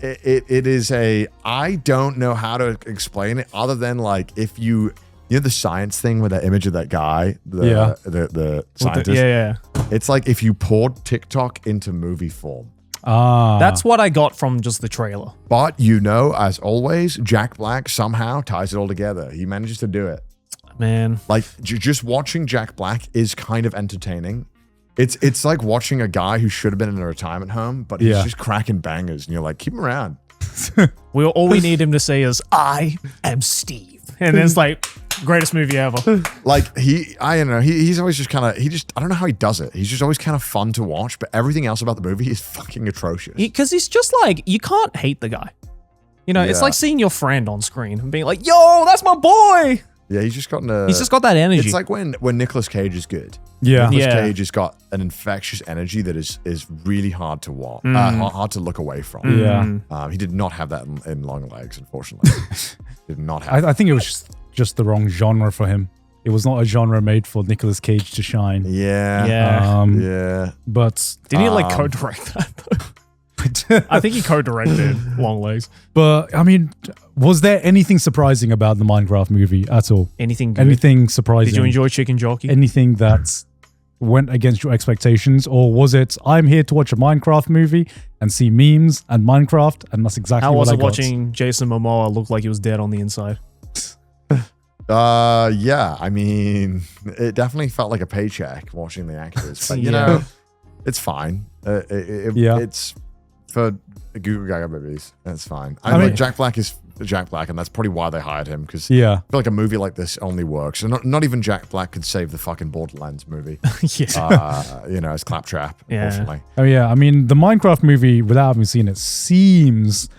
It is a. I don't know how to explain it other than like if you know the science thing with that image of that guy, the scientist. Yeah. It's like if you poured TikTok into movie form. That's what I got from just the trailer. But you know, as always, Jack Black somehow ties it all together. He manages to do it. Man. Like just watching Jack Black is kind of entertaining. It's like watching a guy who should have been in a retirement home, but he's just cracking bangers, and you're like, keep him around. All we need him to say is, I am Steve. And it's like, greatest movie ever. Like I don't know, he's always just kind of, I don't know how he does it. He's just always kind of fun to watch, but everything else about the movie is fucking atrocious. Because he's just like, you can't hate the guy. You know, it's Yeah. like seeing your friend on screen and being like, yo, that's my boy. Yeah, he's just got that energy. It's like when Nicolas Cage is good. Yeah. Nicolas Yeah. Cage has got an infectious energy that is really hard to watch, hard to look away from. Yeah. He did not have that in Long Legs, unfortunately. Did not have. I think it was just the wrong genre for him. It was not a genre made for Nicolas Cage to shine. Yeah. Yeah. Yeah. But Did he like co-direct that though? I think he co-directed Long Legs. But I mean, was there anything surprising about the Minecraft movie at all? Anything good? Anything surprising? Did you enjoy Chicken Jockey? Anything that went against your expectations, or was it I'm here to watch a Minecraft movie and see memes and Minecraft, and that's exactly How what was I it got? watching Jason Momoa look like he was dead on the inside? Yeah. I mean, it definitely felt like a paycheck watching the actors, but you know, it's fine. It's for Google Gaga movies. That's fine. I mean, Jack Black is Jack Black, and that's probably why they hired him, because I feel like a movie like this only works. And not even Jack Black could save the fucking Borderlands movie. You know, as Claptrap, unfortunately. Oh yeah, I mean, the Minecraft movie, without having seen it, seems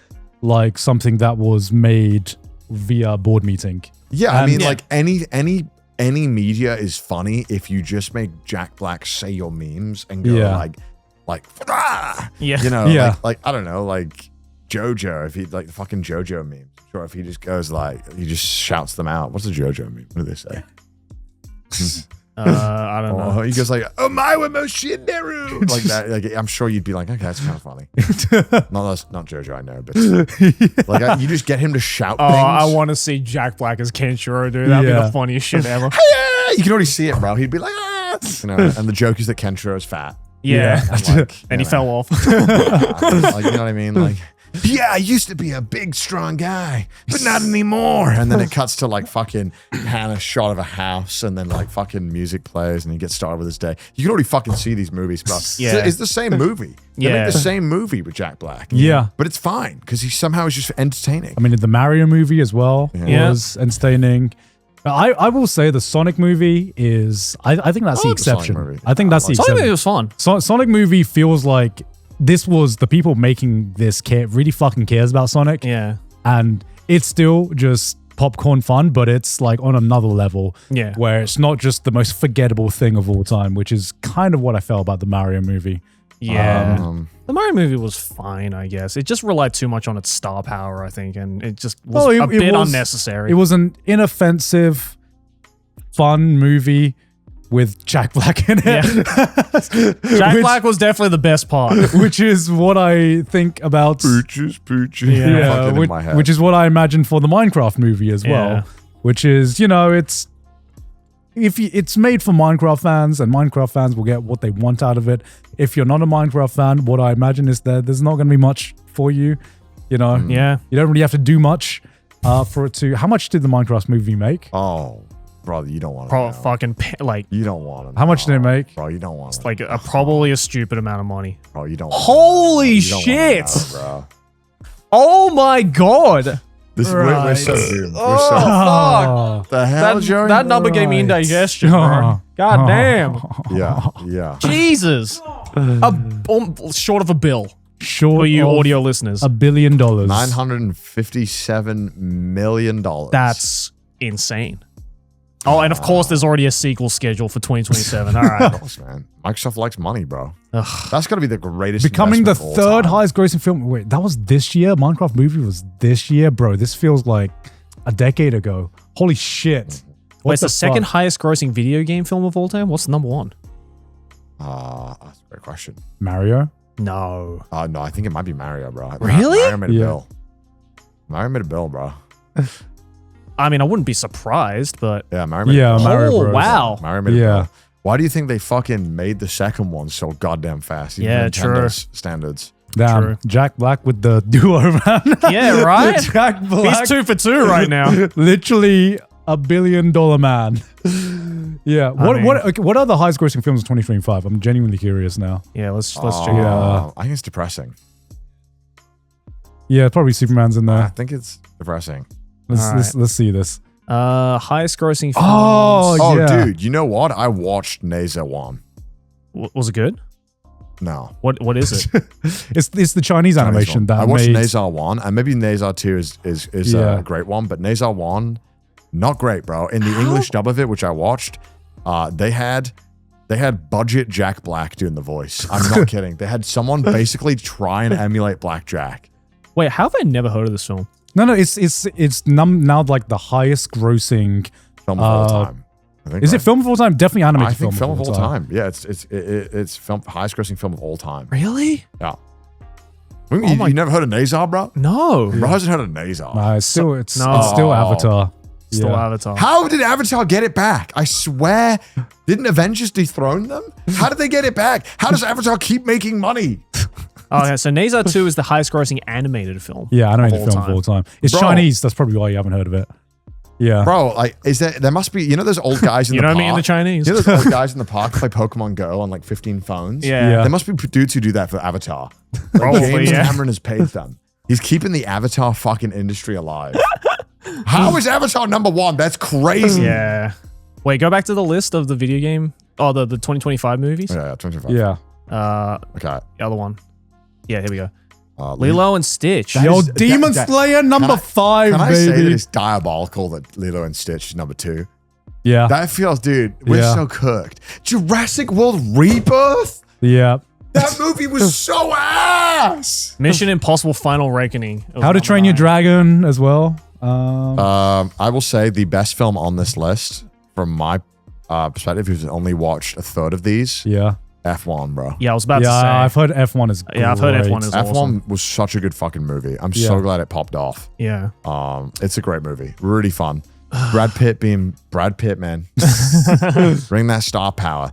like something that was made via board meeting. Yeah, I mean, like any media is funny if you just make Jack Black say your memes and go like ah! You know, like I don't know, like JoJo, if he like the fucking JoJo meme. Sure, if he just goes like he just shouts them out. What's a JoJo meme? What do they say? I don't know. He goes like, "Oh my, we're Moshinderu!" like that. Like I'm sure you'd be like, "Okay, that's kind of funny." not JoJo, I know, but like you just get him to shout things. I want to see Jack Black as Kenshiro, dude. That'd be the funniest shit ever. You can already see it, bro. He'd be like, "Ah!" You know, and the joke is that Kenshiro is fat. Yeah. And he fell off. like, you know what I mean? Like, yeah, I used to be a big, strong guy, but not anymore. And then it cuts to like fucking Hannah shot of a house, and then like fucking music plays, and he gets started with his day. You can already fucking see these movies, bro. Yeah. It's the same movie. They make the same movie with Jack Black. Yeah. But it's fine because he somehow is just entertaining. I mean, the Mario movie as well was entertaining. I will say the Sonic movie is, I think that's the exception. I think that's the Sonic movie exception. was fun. Sonic movie feels like this was the people making this really fucking cares about Sonic. Yeah. And it's still just popcorn fun, but it's like on another level. Yeah. Where it's not just the most forgettable thing of all time, which is kind of what I felt about the Mario movie. Yeah. The Mario movie was fine, I guess. It just relied too much on its star power, I think, and it just was a bit unnecessary. It was an inoffensive, fun movie with Jack Black in it. Yeah. Jack Black was definitely the best part. Which is what I think about... Pooches. Yeah, which is what I imagine for the Minecraft movie as well. Yeah. Which is, you know, it's made for Minecraft fans, and Minecraft fans will get what they want out of it. If you're not a Minecraft fan, what I imagine is that there's not going to be much for you. You know, Yeah. You don't really have to do much for it to. How much did the Minecraft movie make? Oh, brother, you don't want to know. Fucking like You don't want to. How much did it make? Bro, you don't want to. like probably a stupid amount of money. Bro, you don't. Holy you don't wanna shit! know, bro. Oh my god! We're so doomed. We're so. Fuck! The hell, Joey? That number gave me indigestion, bro. God damn. Yeah. Jesus. Short of a bill Short for you of audio listeners. $1 billion. $957 million. That's insane. Oh, and of course, there's already a sequel scheduled for 2027. All right. Of course, man. Microsoft likes money, bro. That's got to be the greatest. Becoming the investment of all third time. highest grossing film. Wait, that was this year? Minecraft movie was this year? Bro, this feels like a decade ago. Holy shit. Wait, it's the second highest grossing video game film of all time? What's the number one? That's a great question. Mario? No. No, I think it might be Mario, bro. Really? Mario made a Yeah. bill. Mario made a bill, bro. I mean, I wouldn't be surprised, but Yeah, Mario made a bill. Mario oh Bros. wow. Mario made a Yeah. bill. Why do you think they fucking made the second one so goddamn fast? Even Yeah, for true. Nintendo's standards. Damn. True. Jack Black with the duo, man. Yeah, right. Jack Black. He's 2 for 2 right now. Literally $1 billion man. Yeah. What are the highest grossing films of 2025? I'm genuinely curious now. Yeah, let's check it out. I think it's depressing. Yeah, probably Superman's in I there. think it's depressing. Let's see this. Highest grossing films. Oh, yeah. dude, you know what? I watched Neza 1. Was it good? No. What is it? It's the Chinese animation that I watched made. Nazar 1, and maybe Nazar 2 is Yeah. a great one, but Nazar 1, not great, bro. In the English dub of it, which I watched, they had budget Jack Black doing the voice. I'm not kidding. They had someone basically try and emulate Black Jack. Wait, how have I never heard of this film? No, it's now like the highest grossing. Film of all time. I think, Is right? it film of all time? Definitely animated I think film of all time. Yeah, it's film highest grossing film of all time. Really? Yeah. You never heard of Nazar, bro? No. Bro hasn't heard of Nazar. It's still it's No. still Avatar. Still Yeah. Avatar. How did Avatar get it back? I swear, didn't Avengers dethrone them? How did they get it back? How does Avatar keep making money? Oh, okay, so Nazar 2 is the highest grossing animated film. Yeah, animated of all film of all time. It's Bro. Chinese. That's probably why you haven't heard of it. Yeah. Bro, like, there must be, those old guys in You the know park? me and the Chinese. You know those old guys in the park play Pokemon Go on like 15 phones? Yeah. Yeah. There must be dudes who do that for Avatar. Probably, James yeah. Cameron has paid them. He's keeping the Avatar fucking industry alive. How is Avatar number 1? That's crazy. Yeah. Wait, go back to the list of the video game. Oh, the 2025 movies. Yeah, 25. Yeah. Okay. The other one. Yeah, here we go. Lilo. Lilo and Stitch. Yo, is- Demon that- Slayer number 5, Can I say that baby. it's diabolical that Lilo and Stitch is number 2? Yeah. That feels, dude, we're Yeah. so cooked. Jurassic World Rebirth? Yeah. That movie was so ass. Mission Impossible Final Reckoning. It was How to number Train Your 9. Dragon as well. I will say the best film on this list, from my perspective, who's only watched a third of these, Yeah. F1, bro. Yeah, I was about to say. Yeah, I've heard F1 is great. Yeah, I've heard F1 is F1 awesome. was such a good fucking movie. I'm so Yeah. glad it popped off. Yeah. It's a great movie. Really fun. Brad Pitt being Brad Pitt, man. Bring that star power.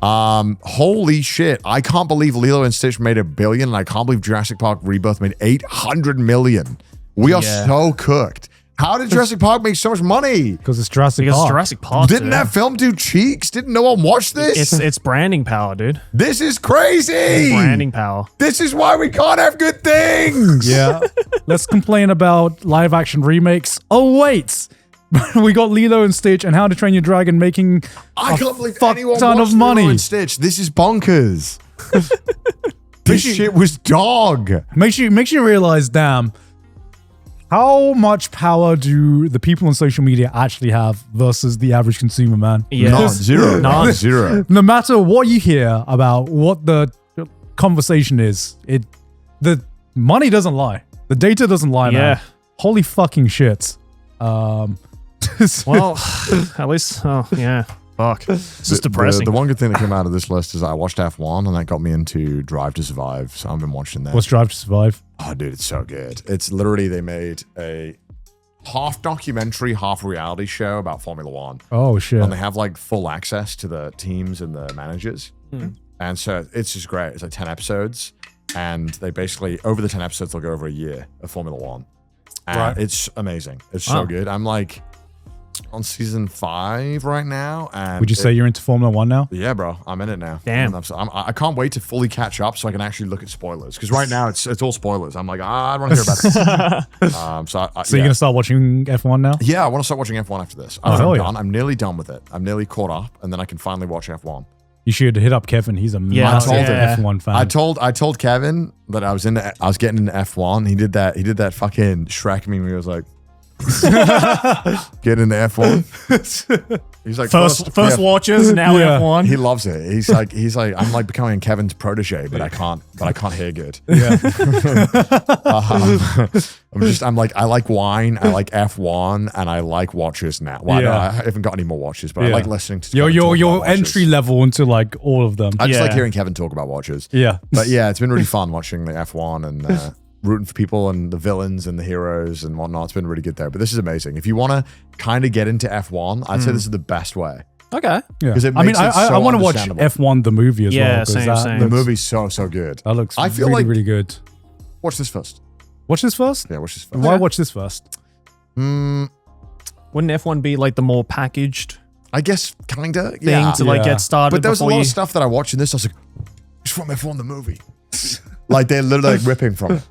Holy shit. I can't believe Lilo and Stitch made $1 billion, and I can't believe Jurassic Park Rebirth made $800 million. We are Yeah. so cooked. How did Jurassic Park make so much money? Because it's Jurassic Because Park. Jurassic Park. Didn't dude. that film do cheeks? Didn't no one watch this? It's branding power, dude. This is crazy. Branding power. This is why we can't have good things. Yeah. Let's complain about live action remakes. Oh, wait. We got Lilo and Stitch and How to Train Your Dragon making I a can't believe fuck anyone ton watched of money. Lilo and Stitch. This is bonkers. This shit was dog. Makes you realize, damn, how much power do the people on social media actually have versus the average consumer, man? Yeah. None. Zero. None. Zero. No matter what you hear about what the conversation is, the money doesn't lie. The data doesn't lie, man. Yeah. Holy fucking shit. Well, at least, oh, yeah. Fuck. It's just depressing. The one good thing that came out of this list is I watched F1 and that got me into Drive to Survive. So I've been watching that. What's Drive to Survive? Oh, dude, it's so good. It's literally, they made a half documentary, half reality show about Formula One. Oh, shit. And they have like full access to the teams and the managers. And so it's just great. It's like 10 episodes. And they basically, over the 10 episodes, they'll go over a year of Formula One. And Right. it's amazing. It's Wow. so good. I'm like on season 5 right now. And Would you say you're into Formula One now? Yeah, bro, I'm in it now. Damn. I can't wait to fully catch up so I can actually look at spoilers. Because right now it's all spoilers. I'm like, I don't want to hear about this. So So you're going to start watching F1 now? yeah, I want to start watching F1 after this. hell I'm yeah. done. I'm nearly done with it. I'm nearly caught up, and then I can finally watch F1. You should hit up Kevin. He's a Yeah, massive I told him. F1 fan. I told Kevin that I was getting into F1. He did that fucking Shrek meme where he was like, Get into F1. He's like First yeah. watches, now Yeah. F1. He loves it. He's like, I'm like becoming Kevin's protege, but I can't hear good. Yeah. I'm like, I like wine, I like F1, and I like watches now. Well, Yeah. no, I haven't got any more watches, but I Yeah. like listening to Your Kevin talk about watches. entry level into like all of them. I just like Yeah. hearing Kevin talk about watches. Yeah. But yeah, it's been really fun watching the F1 and rooting for people and the villains and the heroes and whatnot. It's been really good there. But this is amazing. If you want to kind of get into F1, I'd say this is the best way. Okay. Yeah. 'Cause it I mean, makes it I so want to watch understandable. F1 the movie as Yeah, well. 'cause same, that same. The looks- movie's so good. That looks I feel really, like- really good. Watch this first. Watch this first? Yeah, watch this first. Why watch this first? Wouldn't F1 be like the more packaged I guess kinda. thing Yeah. to like Yeah. get started? But there was a before lot you... of stuff that I watched in this. I was like, it's from F1 the movie. Like they're literally like ripping from it.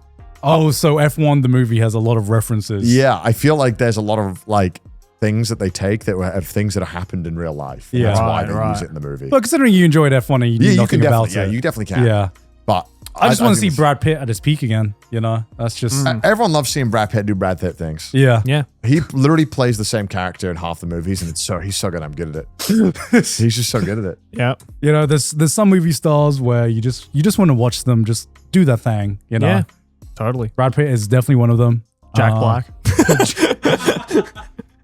Oh, so F1 the movie has a lot of references. Yeah, I feel like there's a lot of like things that they take that have things that have happened in real life. And Yeah. that's why Right, they right. use it in the movie. But considering you enjoyed F1 and you knew Yeah, you nothing can about definitely. Yeah, it. you definitely can. Yeah. But I just want to see think it's- Brad Pitt at his peak again. You know, that's just Everyone loves seeing Brad Pitt do Brad Pitt things. yeah. Yeah. He literally plays the same character in half the movies, and he's so good. I'm good at it. He's just so good at it. Yeah. You know, there's some movie stars where you just want to watch them just do their thing. You know, Yeah. Totally. Brad Pitt is definitely one of them. Jack Black.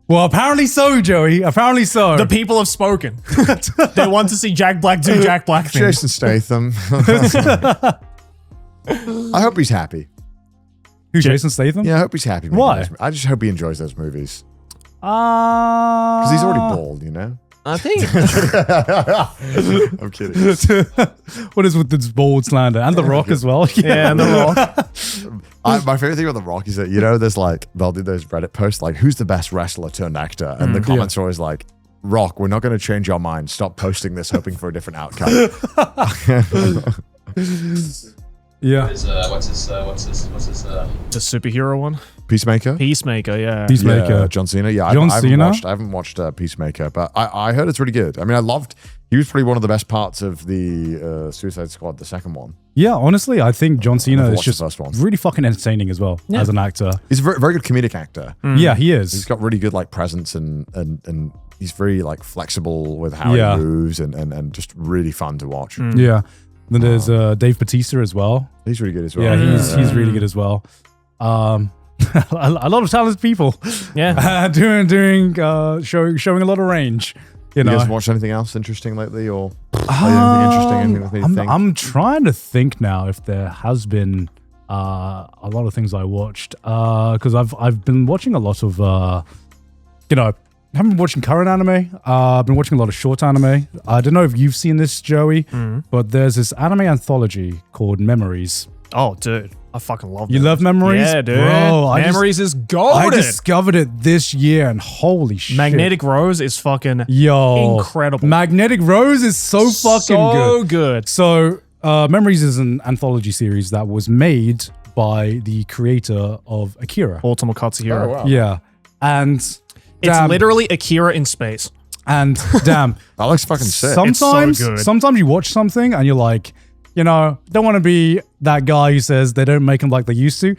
Well, apparently so, Joey. Apparently so. The people have spoken. They want to see Jack Black do Jack Black things. Jason Statham. I hope he's happy. Who, Jason Statham? Yeah, I hope he's happy. making Why? those- I just hope he enjoys those movies Because because he's already bald. You know. I think. I'm kidding. What is with this bold slander? And The Rock as well. Yeah, and The Rock. My favorite thing about The Rock is that, you know, there's like, they'll do those Reddit posts like, who's the best wrestler turned actor? And the comments are always like, Rock, we're not going to change our mind. Stop posting this, hoping for a different outcome. Yeah. What's his The superhero one. Peacemaker? Peacemaker, yeah. Peacemaker. Yeah, John Cena. Yeah, John I haven't Cena? watched. I haven't watched Peacemaker, but I heard it's really good. I mean, he was probably one of the best parts of the Suicide Squad, the second one. Yeah, honestly, I think John Cena Never is watched the just first one. really fucking entertaining as well as an actor. He's a very, very good comedic actor. Yeah, he He's is. got really good like presence and he's very like flexible with how Yeah. he moves and just really fun to watch. Yeah. Then there's Dave Bautista as well. He's really good as well. Yeah, he's really good as well. A lot of talented people. Yeah. Showing a lot of range. You You know, guys watched anything else interesting lately, or anything interesting? Anything that made you think? I'm trying to think now if there has been a lot of things I watched because I've been watching a lot of I haven't been watching current anime. I've been watching a lot of short anime. I don't know if you've seen this, Joey, but there's this anime anthology called Memories. Oh, dude. I fucking love You love Memories? Yeah, dude. Bro, Memories is I golden. discovered it this year and holy shit. Magnetic Rose is fucking Yo. incredible. Magnetic Rose is so fucking so good. good. So, Memories is an anthology series that was made by the creator of Akira. Ultima Katsuhiro. Oh, wow. Yeah. And It's damn, literally Akira in space. and damn, That looks fucking sick. sometimes good. sometimes you watch something and you're like, you know, don't want to be that guy who says they don't make them like they used to.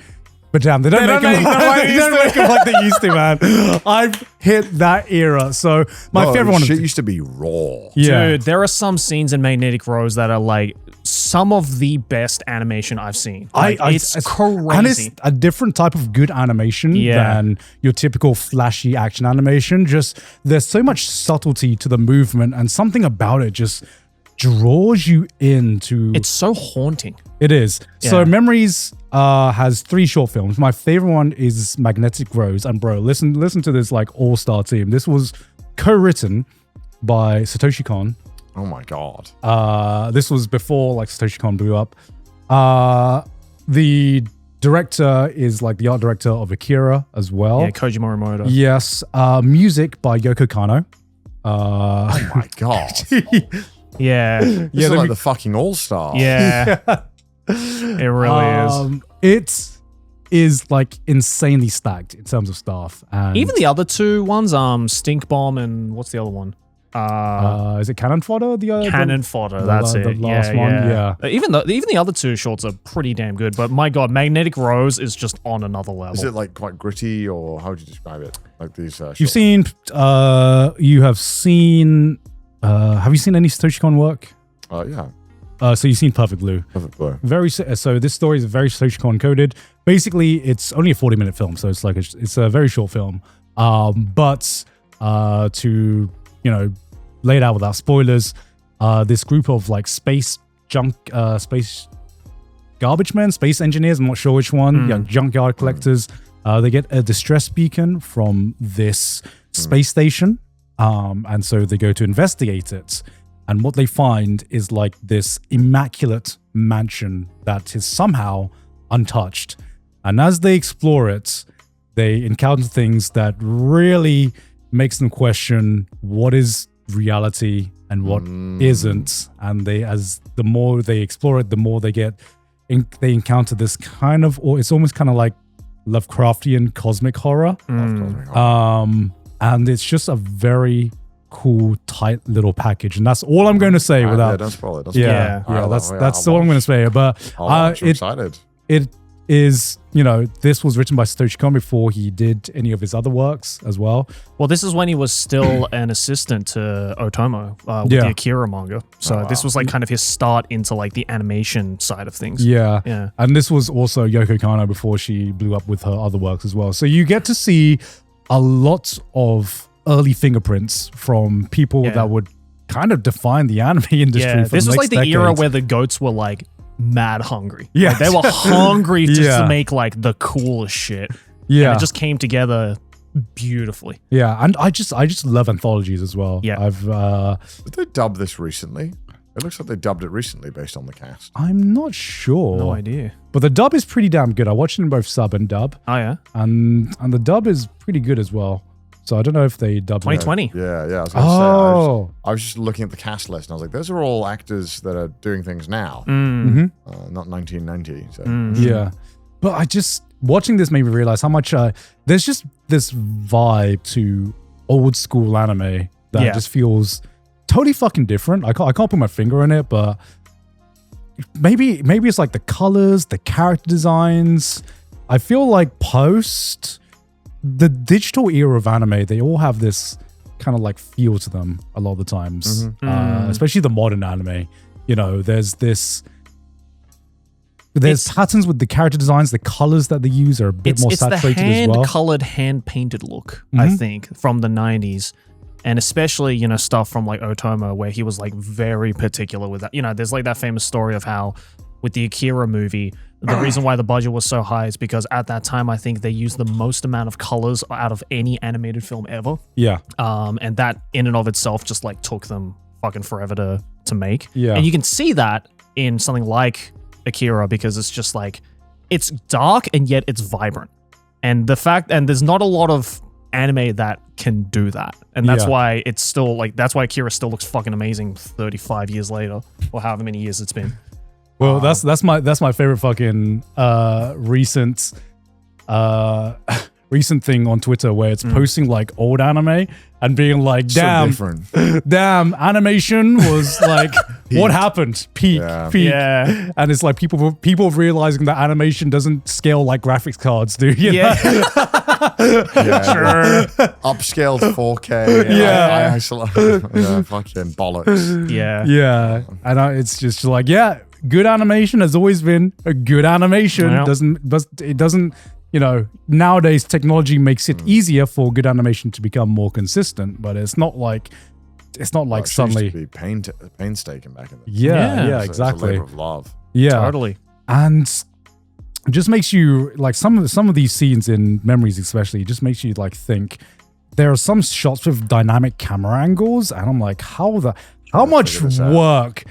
But damn, they don't make them like they used to, man. I've hit that era. So my Oh, favorite one shit is used to be raw. yeah. Dude, there are some scenes in Magnetic Rose that are like some of the best animation I've seen. Like, it's crazy. And it's a different type of good animation Yeah. than your typical flashy action animation. Just there's so much subtlety to the movement and something about it just draws you into It's so haunting. it is. So Yeah. Memories has 3 short films. My favorite one is Magnetic Rose. And bro, listen to this like all-star team. This was co-written by Satoshi Kon. Oh my god. This was before like Satoshi Kon blew up. The director is like the art director of Akira as well. Yeah, Koji Morimoto. Yes. Music by Yoko Kanno. Oh my god. Yeah. This is like the fucking all-star. Yeah. It really is. It is like insanely stacked in terms of staff. And Even the other two ones, Stink Bomb and what's the other one? Is it Cannon Fodder? Cannon Fodder, that's it. The last one, yeah. Even the other two shorts are pretty damn good, but my god, Magnetic Rose is just on another level. Is it like quite gritty, or how would you describe it? Like these shorts? Have you seen any Satoshi Kon work? Yeah. So you've seen Perfect Blue. Perfect Blue. So this story is very Satoshi Kon coded. Basically, it's only a 40-minute film, so it's like it's a very short film. But to lay it out without spoilers, this group of like space garbage men, space engineers, I'm not sure which one, junkyard collectors, they get a distress beacon from this space station, and so they go to investigate it. And what they find is like this immaculate mansion that is somehow untouched. And as they explore it, they encounter things that really makes them question what is reality and what isn't. And the more they explore it, the more they they encounter this kind of, or it's almost kind of like Lovecraftian cosmic horror. And it's just a very cool, tight little package, and that's all I'm going to say. Without don't spoil it. That's all I'm going to say. But I'm excited. It is, this was written by Satoshi Kon before he did any of his other works as well. Well, this is when he was still an assistant to Otomo with the Akira manga. So this was like kind of his start into like the animation side of things. Yeah. And this was also Yoko Kanno before she blew up with her other works as well. So you get to see a lot of early fingerprints from people that would kind of define the anime industry. Yeah, this was like the era where the goats were like mad hungry. Yeah, like, they were hungry just to make like the coolest shit. Yeah, and it just came together beautifully. Yeah, and I just love anthologies as well. Yeah, did they dub this recently? It looks like they dubbed it recently based on the cast. I'm not sure. No idea. But the dub is pretty damn good. I watched it in both sub and dub. Oh yeah, and the dub is pretty good as well. So I don't know if they dubbed 2020. Yeah. I was gonna say, I was just looking at the cast list and I was like, those are all actors that are doing things now, not 1990. So. Yeah, but I just watching this made me realize how much there's just this vibe to old school anime that just feels totally fucking different. I can't put my finger on it, but maybe it's like the colors, the character designs. I feel like post the digital era of anime, they all have this kind of like feel to them a lot of the times, especially the modern anime. There's patterns with the character designs, the colors that they use are a bit more saturated as well. It's the hand-colored, hand-painted look, I think, from the 90s. And especially, stuff from like Otomo, where he was like very particular with that. There's like that famous story of how with the Akira movie, the reason why the budget was so high is because at that time, I think they used the most amount of colors out of any animated film ever. Yeah. And that in and of itself just like took them fucking forever to make. Yeah. And you can see that in something like Akira because it's just like, it's dark and yet it's vibrant. And there's not a lot of anime that can do that. And that's why it's still like, that's why Akira still looks fucking amazing 35 years later or however many years it's been. Well, that's my favorite fucking recent thing on Twitter where it's posting like old anime and being like, damn, animation was like, what happened? Peak. Yeah. And it's like people realizing that animation doesn't scale like graphics cards do. Yeah. Sure. Upscaled 4K. Fucking bollocks. Yeah. And it's just like, good animation has always been a good animation. It doesn't, nowadays technology makes it easier for good animation to become more consistent, but it's not like suddenly used to be painstaking back in the day. Yeah, exactly. It's a labor of love. Yeah, totally. And it just makes you like some of these scenes in Memories, especially, it just makes you like think. There are some shots with dynamic camera angles, and I'm like, how much work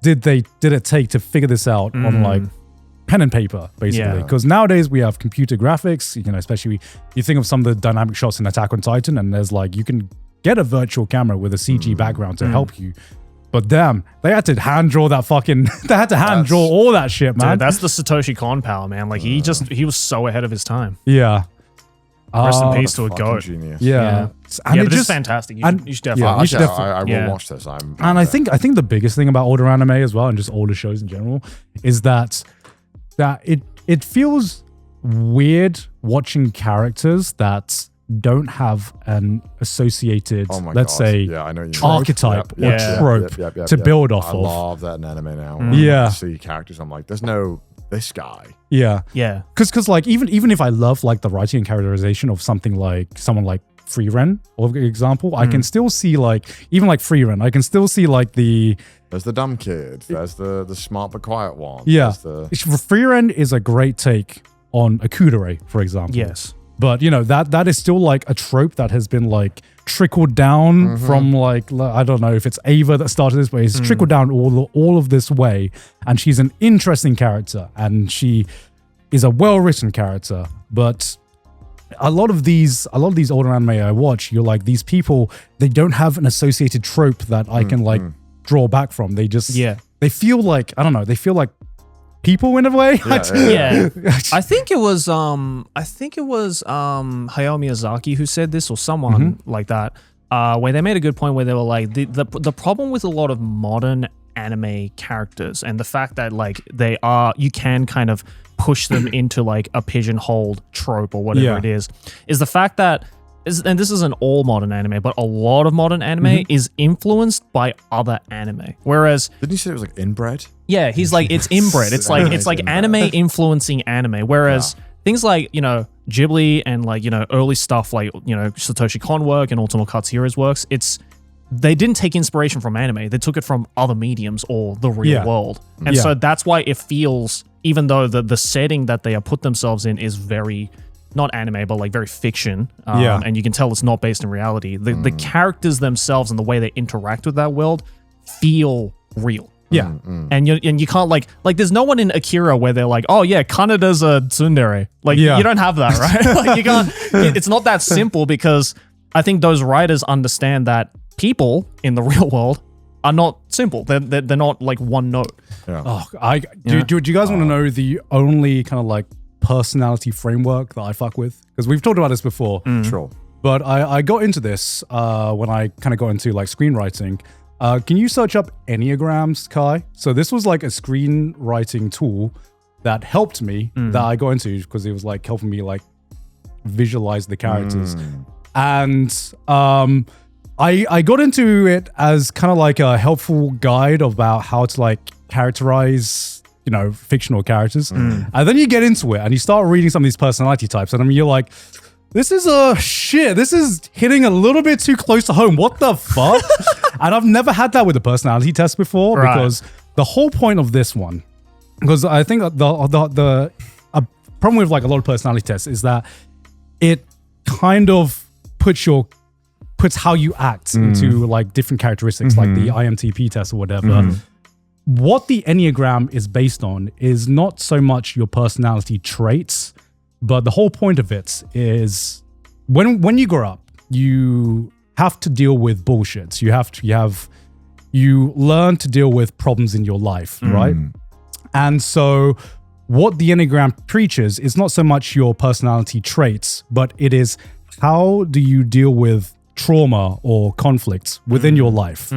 did it take to figure this out on like pen and paper, basically? Because nowadays we have computer graphics, especially you think of some of the dynamic shots in Attack on Titan, and there's like, you can get a virtual camera with a CG background to help you. But damn, they had to hand draw that fucking, draw all that shit, man. Dude, that's the Satoshi Kon power, man. Like he was so ahead of his time. Yeah. Rest in peace to a goat. Genius. Yeah. And yeah, it but it's just fantastic. You and- should, you should definitely. yeah, you should I will yeah. watch this. And I think the biggest thing about older anime as well, and just older shows in general, is that it feels weird watching characters that don't have an associated, Oh my let's God. say, Yeah, I know what you mean. archetype Yep, or yeah, trope to build off I of. love that in anime now. Yeah. I see characters. I'm like, there's no this guy. Yeah, Yeah. because like even if I love like the writing and characterization of someone like Freeren, for example, I can still see like even like Freeren, I can still see like the There's the dumb kid. There's the smart but quiet one. yeah. There's the, Freeren is a great take on a kudere, for example. Yes. But you know that is still like a trope that has been like trickled down from like I don't know if it's Ava that started this, but it's trickled down all of this way. And she's an interesting character, and she is a well-written character. But a lot of these older anime I watch, you're like, these people, they don't have an associated trope that I can like draw back from. They just they feel like, I don't know, they feel like people in a way. Yeah. I think it was Hayao Miyazaki who said this, or someone like that, where they made a good point where they were like, the problem with a lot of modern anime characters and the fact that like you can kind of push them into like a pigeonholed trope or whatever it is the fact that and this isn't all modern anime, but a lot of modern anime is influenced by other anime. Whereas, didn't you say it was like inbred? yeah, he's like, it's inbred. It's like anime influencing anime. Whereas things like, you know, Ghibli and like, you know, early stuff like, you know, Satoshi Kon work and Otomo Katsuhira's works, they didn't take inspiration from anime. They took it from other mediums or the real world. And so that's why it feels, even though the setting that they have put themselves in is very, not anime, but like very fiction. And you can tell it's not based in reality. The characters themselves and the way they interact with that world feel real. Yeah. And you can't like there's no one in Akira where they're like, oh yeah, Kanada's a tsundere. Like you don't have that, right? Like you can't, it's not that simple, because I think those writers understand that people in the real world are not simple. They're not like one note. Yeah. Oh, do you guys want to know the only kind of like personality framework that I fuck with? Because we've talked about this before. Sure. But I got into this when I kind of got into like screenwriting. Can you search up Enneagrams, Kai? So this was like a screenwriting tool that helped me, that I got into because it was like helping me like visualize the characters. And I got into it as kind of like a helpful guide about how to like characterize, you know, fictional characters. And then you get into it and you start reading some of these personality types, and I mean, you're like, this is this is hitting a little bit too close to home. What the fuck? And I've never had that with a personality test before, because the whole point of this one, because I think the problem with like a lot of personality tests is that it kind of puts how you act into like different characteristics, like the IMTP test or whatever. What the Enneagram is based on is not so much your personality traits, but the whole point of it is when you grow up, you have to deal with bullshit. You learn to deal with problems in your life, right? And so what the Enneagram preaches is not so much your personality traits, but it is how do you deal with trauma or conflicts within your life.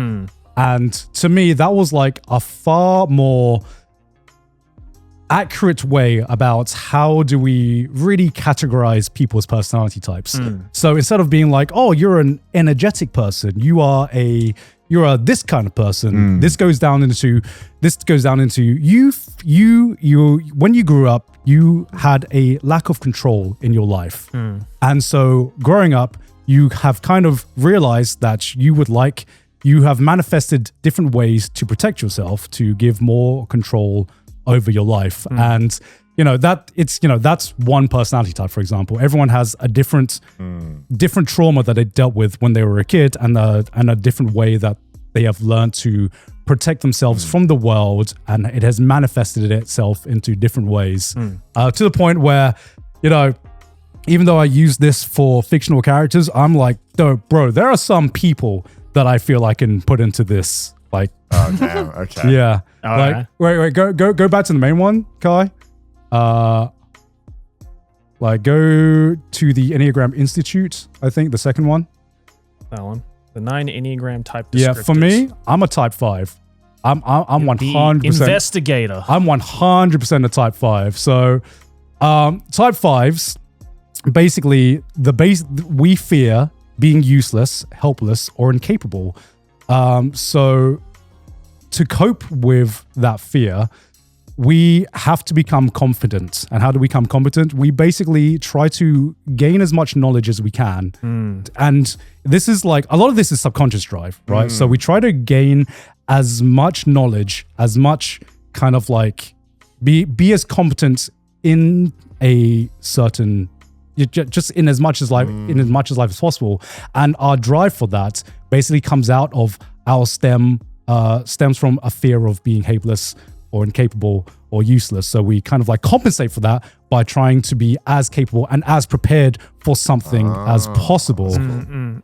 And to me, that was like a far more accurate way about how do we really categorize people's personality types. So instead of being like, oh, you're an energetic person, you're this kind of person, this goes down into you when you grew up, you had a lack of control in your life. And so growing up, you have kind of realized that you have manifested different ways to protect yourself, to give more control over your life. And that's one personality type, for example. Everyone has a different trauma that they dealt with when they were a kid, and a different way that they have learned to protect themselves from the world, and it has manifested itself into different ways, to the point where, you know, even though I use this for fictional characters, I'm like, bro, there are some people that I feel I can put into this. Like, okay. Yeah. Right. Wait, go back to the main one, Kai. Like, go to the Enneagram Institute, I think, the second one. That one. The 9 Enneagram type descriptors. Yeah, for me, I'm a type 5. I'm 100%. Investigator. I'm 100% a type 5. So, type 5s, basically, we fear being useless, helpless, or incapable. So, to cope with that fear, we have to become confident. And how do we become competent? We basically try to gain as much knowledge as we can. And this is like, a lot of this is subconscious drive, right? So we try to gain as much knowledge, as much kind of like, be as competent in a certain, just in as much as life, as possible. And our drive for that basically comes out of our stems from a fear of being helpless or incapable or useless. So we kind of like compensate for that by trying to be as capable and as prepared for something as possible. And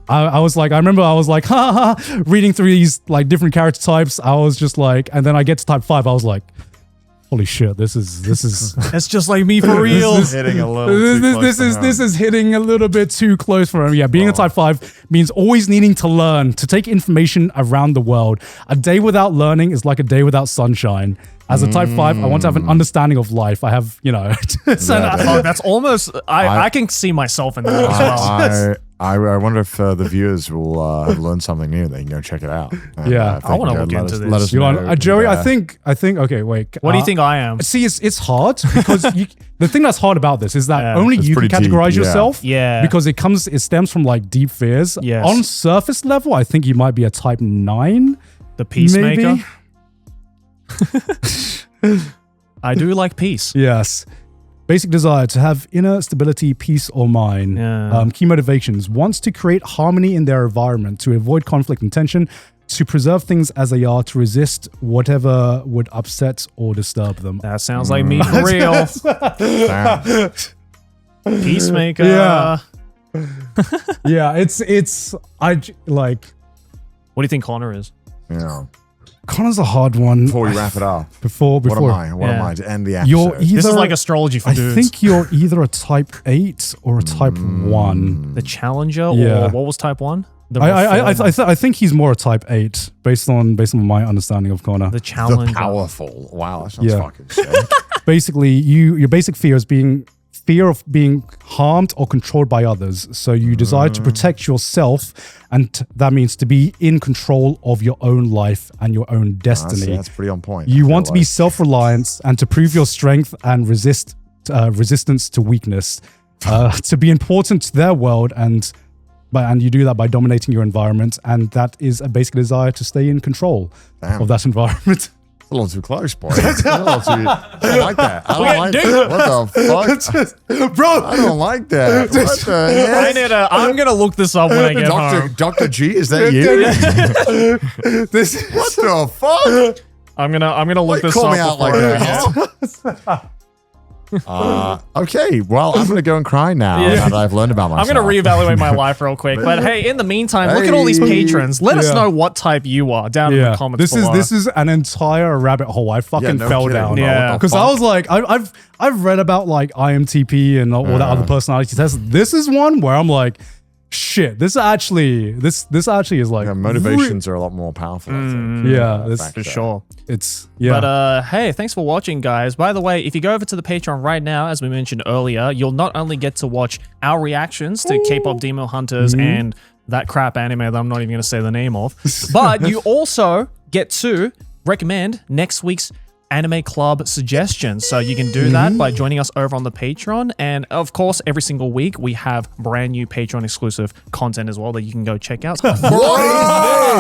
I was like, I remember I was like, reading through these like different character types. I was just like, and then I get to type 5. I was like, holy shit, this is It's just like me for real. This is hitting a little too close to home. this is hitting a little bit too close for him. Yeah, being a type 5 means always needing to learn, to take information around the world. A day without learning is like a day without sunshine. As a type 5, I want to have an understanding of life. I have, That's almost, I can see myself in that as well. I wonder if the viewers will have learned something new. They can go check it out. And, Yeah. I wanna look into this. Let us you know. want, Joey, I think, okay, wait. What do you think I am? See, it's hard because the thing that's hard about this is that Yeah. only It's you can pretty deep, categorize yeah. yourself. Yeah. Because it stems from like deep fears. Yes. On surface level, I think you might be a type 9. The peacemaker? Maybe. I do like peace. Yes. Basic desire to have inner stability, peace, or mind. Yeah. Key motivations wants to create harmony in their environment, to avoid conflict and tension, to preserve things as they are, to resist whatever would upset or disturb them. That sounds like me for real. Damn. Peacemaker. Yeah. Yeah, it's I like. What do you think Connor is? Yeah. Connor's a hard one. Before we wrap it up, Before what am I? What am Yeah. I to end the episode? You're either, This is like astrology for I dudes. think you're either a type 8 or a type 1. The challenger, Yeah. or what was type 1? The I think he's more a type 8 based on my understanding of Connor. the the challenger. powerful. Wow, that sounds Yeah. fucking sick. Basically, your basic fear is fear of being harmed or controlled by others. So you desire to protect yourself, and that means to be in control of your own life and your own destiny. That's pretty on point. You I want to feel be like. self-reliant and to prove your strength and resistance to weakness, to be important to their world, and you do that by dominating your environment, and that is a basic desire to stay in control Damn. of that environment. A little too close, boy. I don't like that. I don't like that. What the fuck? Bro, I don't like that. What the heck? I'm gonna look this up when I get home. Dr. G, is that you? this What the fuck? I'm gonna look this Call up. me out like before I that. Okay, well, I'm gonna go and cry now Yeah. that I've learned about I'm myself. gonna reevaluate my life real quick. But hey, in the meantime, look at all these Hey. patrons. Let us Yeah. know what type you are down in the comments below. This is an entire rabbit hole. I fucking no fell kidding, down. bro. Yeah. What the Because I fuck? was like, I've read about like IMTP and all that other personality tests. This is one where I'm like, shit, this actually is like Yeah, motivations are a lot more powerful. I think. Yeah, this- Fact for check. sure. It's yeah. But hey, thanks for watching, guys. By the way, if you go over to the Patreon right now, as we mentioned earlier, you'll not only get to watch our reactions to K-pop Demo Hunters and that crap anime that I'm not even going to say the name of, but you also get to recommend next week's Anime Club suggestions. So you can do that by joining us over on the Patreon. And of course, every single week we have brand new Patreon exclusive content as well that you can go check out. What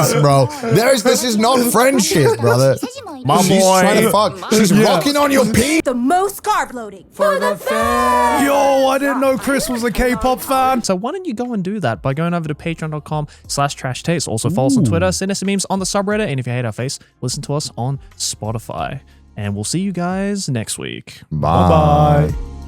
is this, bro? This is not friendship, brother. My She's boy. trying to fuck. She's rocking on your pee. The most carb loading for the fans. Yo, I didn't know Chris was a K-pop fan. So why don't you go and do that by going over to patreon.com/trashtaste. Also follow us on Twitter, send us some memes on the subreddit, and if you hate our face, listen to us on Spotify. And we'll see you guys next week. Bye. Bye.